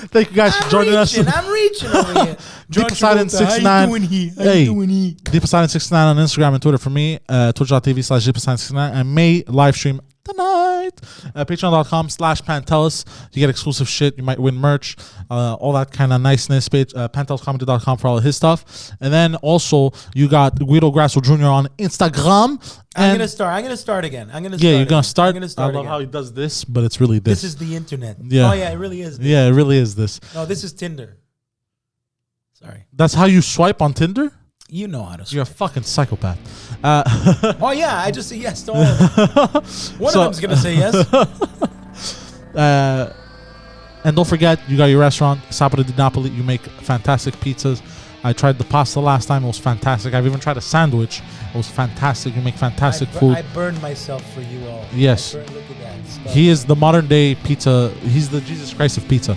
Thank you guys for joining us. I'm reaching over here. Deep Poseidon 69. Hey, Deep Poseidon 69 on Instagram and Twitter for me. Twitch.tv/Deep Poseidon 69. I may live stream tonight. Patreon.com/Pantelis. You get exclusive shit. You might win merch. All that kind of niceness. PantelisComedy.com for all of his stuff. And then also you got Guido Grasso Jr. on Instagram. I'm And gonna start again. I'm gonna. yeah, you're gonna again. start. I'm gonna start I love again. how he does this, but it's really this. This is the internet. Yeah. Oh yeah, it really is. Yeah, it really is this. No, this is Tinder. Sorry. That's how you swipe on Tinder? You know how to. You're a fucking psychopath. Oh yeah, I just say yes to all of them. One So- of them's gonna say yes. And don't forget, you got your restaurant, Sabato di Napoli. You make fantastic pizzas. I tried the pasta last time. It was fantastic. I've even tried a sandwich. It was fantastic. You make fantastic food. I burned myself for you all. Yes. Look at that. Stuff. He is the modern day pizza. He's the Jesus Christ of pizza.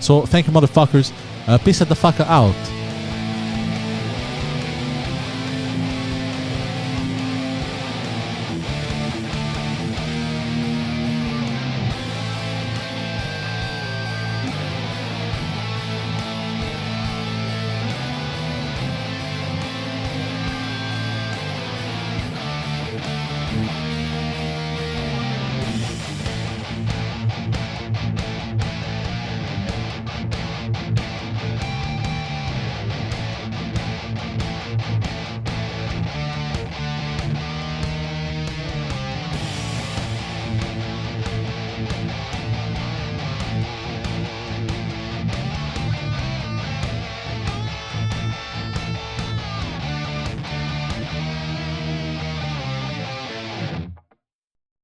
So thank you, motherfuckers. Peace the fucker out.